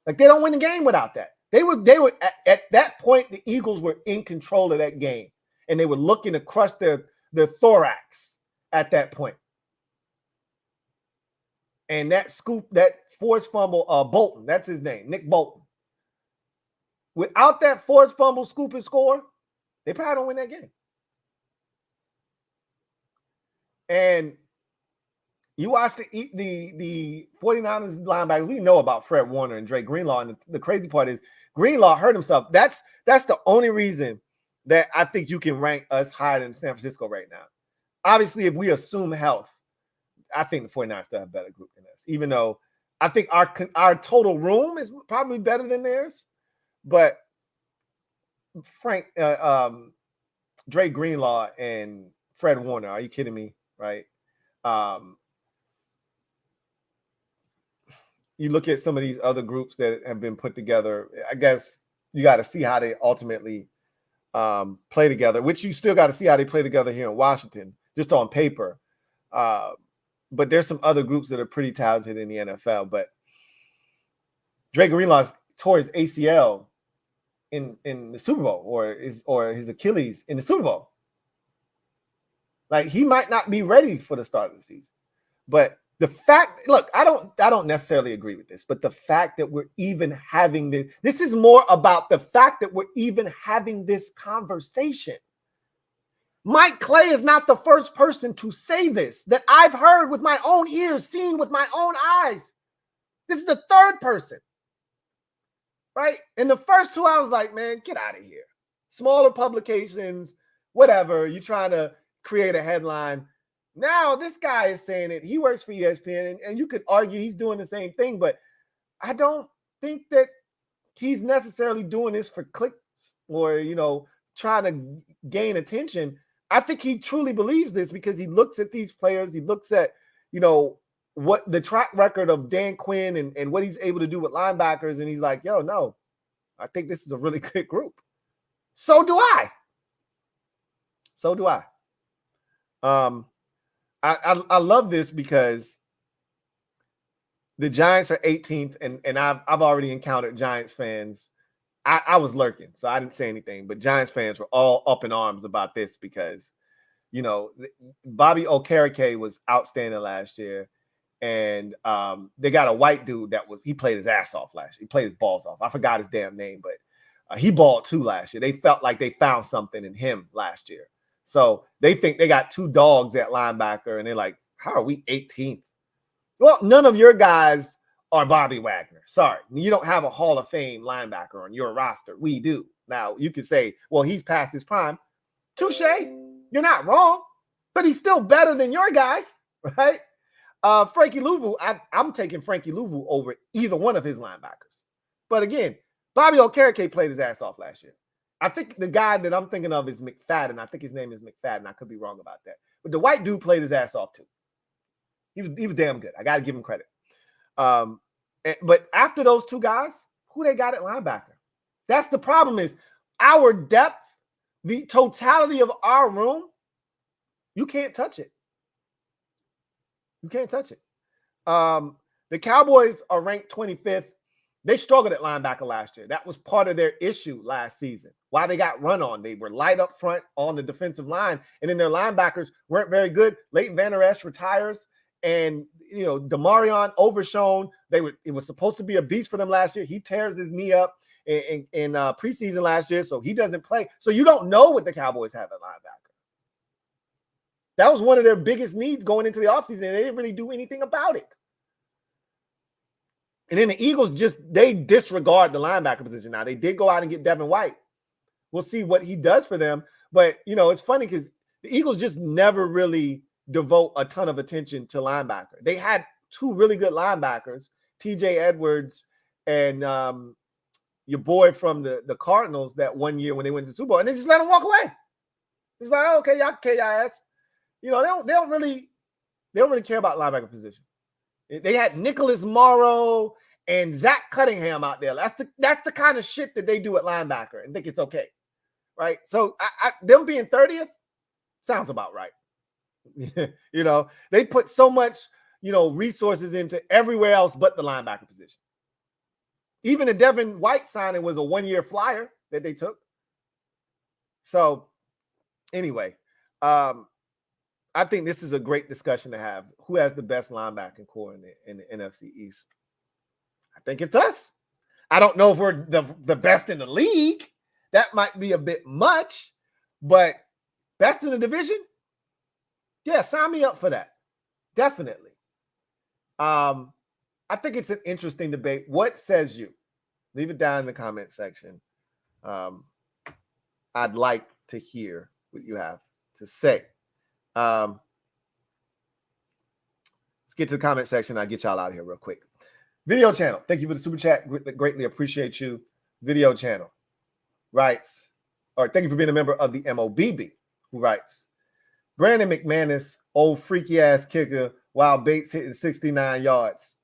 Like, they don't win the game without that. They were at that point, the Eagles were in control of that game, and they were looking to crush their thorax at that point. And that scoop, that forced fumble, Bolton, that's his name, Nick Bolton. Without that forced fumble, scoop, and score, they probably don't win that game. And you watch the 49ers linebackers, we know about Fred Warner and Drake Greenlaw, and the crazy part is Greenlaw hurt himself. That's the only reason that I think you can rank us higher than San Francisco right now. Obviously, if we assume health, I think the 49ers still have a better group than us, even though I think our total room is probably better than theirs. But Drake Greenlaw and Fred Warner, are you kidding me? Right? You look at some of these other groups that have been put together, I guess you got to see how they ultimately play together, which you still got to see how they play together here in Washington, just on paper. But there's some other groups that are pretty talented in the NFL. But Drake Greenlaw tore his ACL in the Super Bowl, or his Achilles in the Super Bowl. Like, he might not be ready for the start of the season. But The fact, look, I don't necessarily agree with this, but the fact that we're even having this is more about the fact that we're even having this conversation. Mike Clay is not the first person to say this that I've heard with my own ears, seen with my own eyes. This is the third person, right? And the first two, I was like, man, get out of here. Smaller publications, whatever. You're trying to create a headline. Now this guy is saying it. He works for ESPN, and you could argue he's doing the same thing, but I don't think that he's necessarily doing this for clicks or, you know, trying to gain attention. I think he truly believes this because he looks at these players. He looks at, you know, what the track record of Dan Quinn and what he's able to do with linebackers. And he's like, yo, no, I think this is a really good group. So do I. So do I. I love this because the Giants are 18th, and I've already encountered Giants fans. I was lurking, so I didn't say anything, but Giants fans were all up in arms about this because, you know, Bobby Okereke was outstanding last year, and they got a white dude he played his ass off last year. He played his balls off. I forgot his damn name, but he balled too last year. They felt like they found something in him last year. So they think they got two dogs at linebacker, and they're like, how are we 18th? Well, none of your guys are Bobby Wagner. Sorry. You don't have a Hall of Fame linebacker on your roster. We do. Now, you could say, well, he's past his prime. Touche. You're not wrong, but he's still better than your guys, right? Frankie Louvu, I'm taking Frankie Louvu over either one of his linebackers. But again, Bobby Okereke played his ass off last year. I think the guy that I'm thinking of is McFadden. I think his name is McFadden. I could be wrong about that. But the white dude played his ass off too. He was damn good. I got to give him credit. But after those two guys, who they got at linebacker? That's the problem is our depth, the totality of our room, you can't touch it. You can't touch it. The Cowboys are ranked 25th. They struggled at linebacker last year. That was part of their issue last season. Why they got run on. They were light up front on the defensive line, and then their linebackers weren't very good. Leighton Vander Esch retires. And, you know, Demarion Overshown, it was supposed to be a beast for them last year. He tears his knee up in preseason last year, so he doesn't play. So you don't know what the Cowboys have at linebacker. That was one of their biggest needs going into the offseason, and they didn't really do anything about it. And then the Eagles they disregard the linebacker position. Now, they did go out and get Devin White. We'll see what he does for them. But, you know, it's funny because the Eagles just never really devote a ton of attention to linebacker. They had two really good linebackers, TJ Edwards and your boy from the Cardinals that one year when they went to the Super Bowl, and they just let him walk away. It's like, oh, okay, y'all KIS. You know, they don't really care about linebacker position. They had Nicholas Morrow and Zach Cunningham out there. That's the kind of shit that they do at linebacker and think it's okay, right? So them being 30th sounds about right. You know, they put so much, you know, resources into everywhere else but the linebacker position. Even the Devin White signing was a one-year flyer that they took. So anyway, I think this is a great discussion to have. Who has the best linebacking core in the NFC East? I think it's us. I don't know if we're the best in the league. That might be a bit much, but best in the division? Yeah, sign me up for that. Definitely. I think it's an interesting debate. What says you? Leave it down in the comment section. I'd like to hear what you have to say. Let's get to the comment section. I'll get y'all out of here real quick. Video channel. Thank you for the super chat. Greatly appreciate you. Video channel writes, or thank you for being a member of the MOBB, who writes, Brandon McManus, old freaky ass kicker, while Bates hitting 69 yards.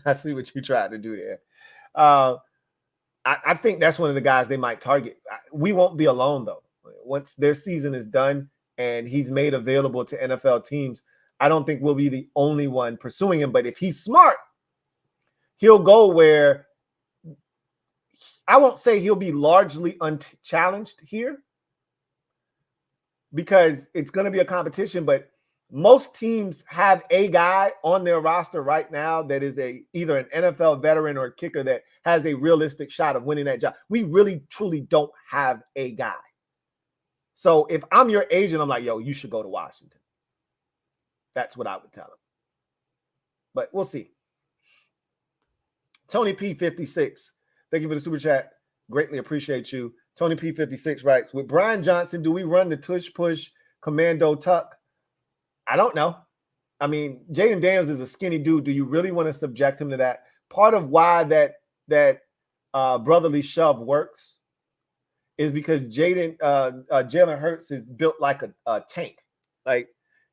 I see what you tried to do there. I think that's one of the guys they might target. We won't be alone, though. Once their season is done and he's made available to NFL teams, I don't think we'll be the only one pursuing him. But if he's smart, he'll go where I won't say he'll be largely unchallenged here, because it's going to be a competition. But Most teams have a guy on their roster right now that is either an NFL veteran or a kicker that has a realistic shot of winning that job. We really, truly don't have a guy. So if I'm your agent, I'm like, yo, you should go to Washington. That's what I would tell him. But we'll see. Tony P56, thank you for the super chat. Greatly appreciate you. Tony P56 writes, with Brian Johnson, do we run the tush push commando tuck? I don't know. I mean, Jayden Daniels is a skinny dude. Do you really want to subject him to that? Part of why that brotherly shove works is because Jalen Hurts is built like a tank. Like,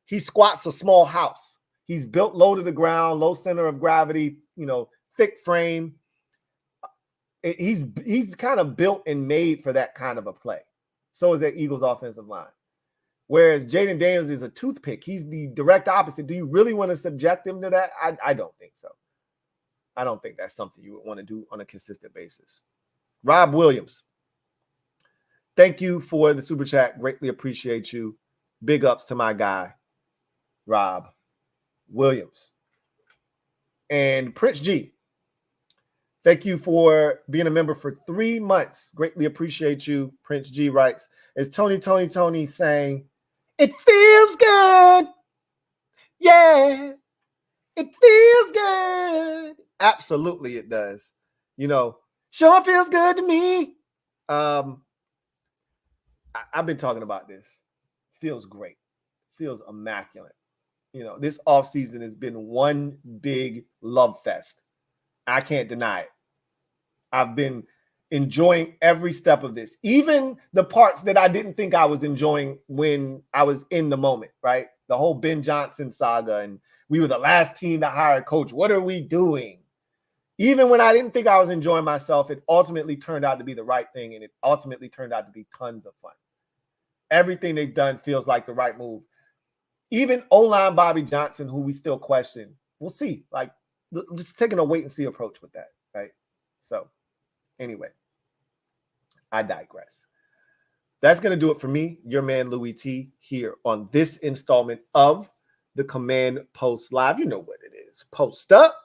he squats a small house. He's built low to the ground, low center of gravity, thick frame. He's kind of built and made for that kind of a play. So is that Eagles offensive line. Whereas Jayden Daniels is a toothpick. He's the direct opposite. Do you really want to subject him to that? I don't think so. I don't think that's something you would want to do on a consistent basis. Rob Williams, thank you for the super chat. Greatly appreciate you. Big ups to my guy, Rob Williams. And Prince G, thank you for being a member for 3 months. Greatly appreciate you. Prince G writes, is Tony saying, it feels good. Yeah, it feels good. Absolutely, it does. Sure feels good to me. I've been talking about this. Feels great. Feels immaculate. This offseason has been one big love fest. I can't deny it. I've been enjoying every step of this, even the parts that I didn't think I was enjoying when I was in the moment, right? The whole Ben Johnson saga, and we were the last team to hire a coach. What are we doing? Even when I didn't think I was enjoying myself, it ultimately turned out to be the right thing, and it ultimately turned out to be tons of fun. Everything they've done feels like the right move. Even O-line Bobby Johnson, who we still question, we'll see. Like, just taking a wait-and-see approach with that, right? So, anyway, I digress. That's going to do it for me, your man Louie T, here on this installment of the Command Post Live. You know what it is. Post up.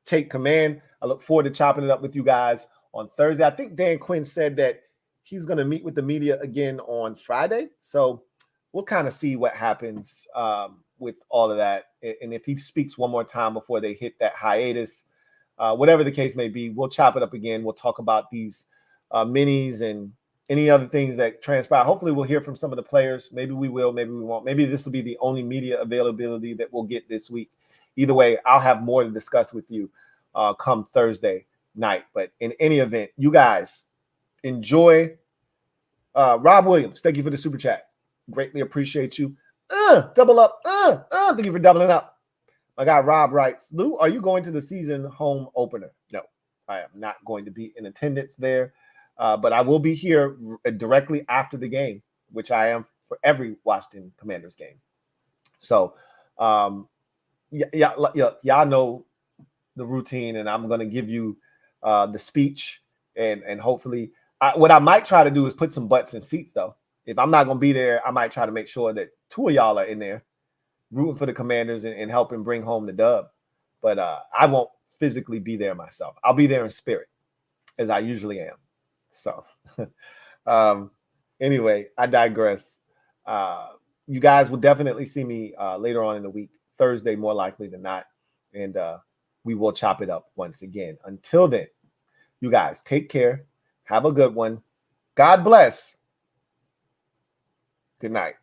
Take command. I look forward to chopping it up with you guys on Thursday. I think Dan Quinn said that he's going to meet with the media again on Friday. So we'll kind of see what happens with all of that. And if he speaks one more time before they hit that hiatus, whatever the case may be, we'll chop it up again. We'll talk about these minis and any other things that transpire. Hopefully we'll hear from some of the players. Maybe we will, maybe we won't. Maybe this will be the only media availability that we'll get this week. Either way, I'll have more to discuss with you come Thursday night. But in any event, you guys enjoy. Rob Williams, thank you for the super chat. Greatly appreciate you. Double up. Thank you for doubling up. My guy Rob writes, Lou, are you going to the season home opener? No, I am not going to be in attendance there. But I will be here directly after the game, which I am for every Washington Commanders game. So, y'all know the routine, and I'm going to give you the speech, and hopefully, what I might try to do is put some butts in seats, though. If I'm not going to be there, I might try to make sure that 2 of y'all are in there rooting for the Commanders and helping bring home the dub. But I won't physically be there myself. I'll be there in spirit, as I usually am. So anyway, I digress. You guys will definitely see me later on in the week, Thursday, more likely than not. And we will chop it up once again. Until then, you guys take care. Have a good one. God bless. Good night.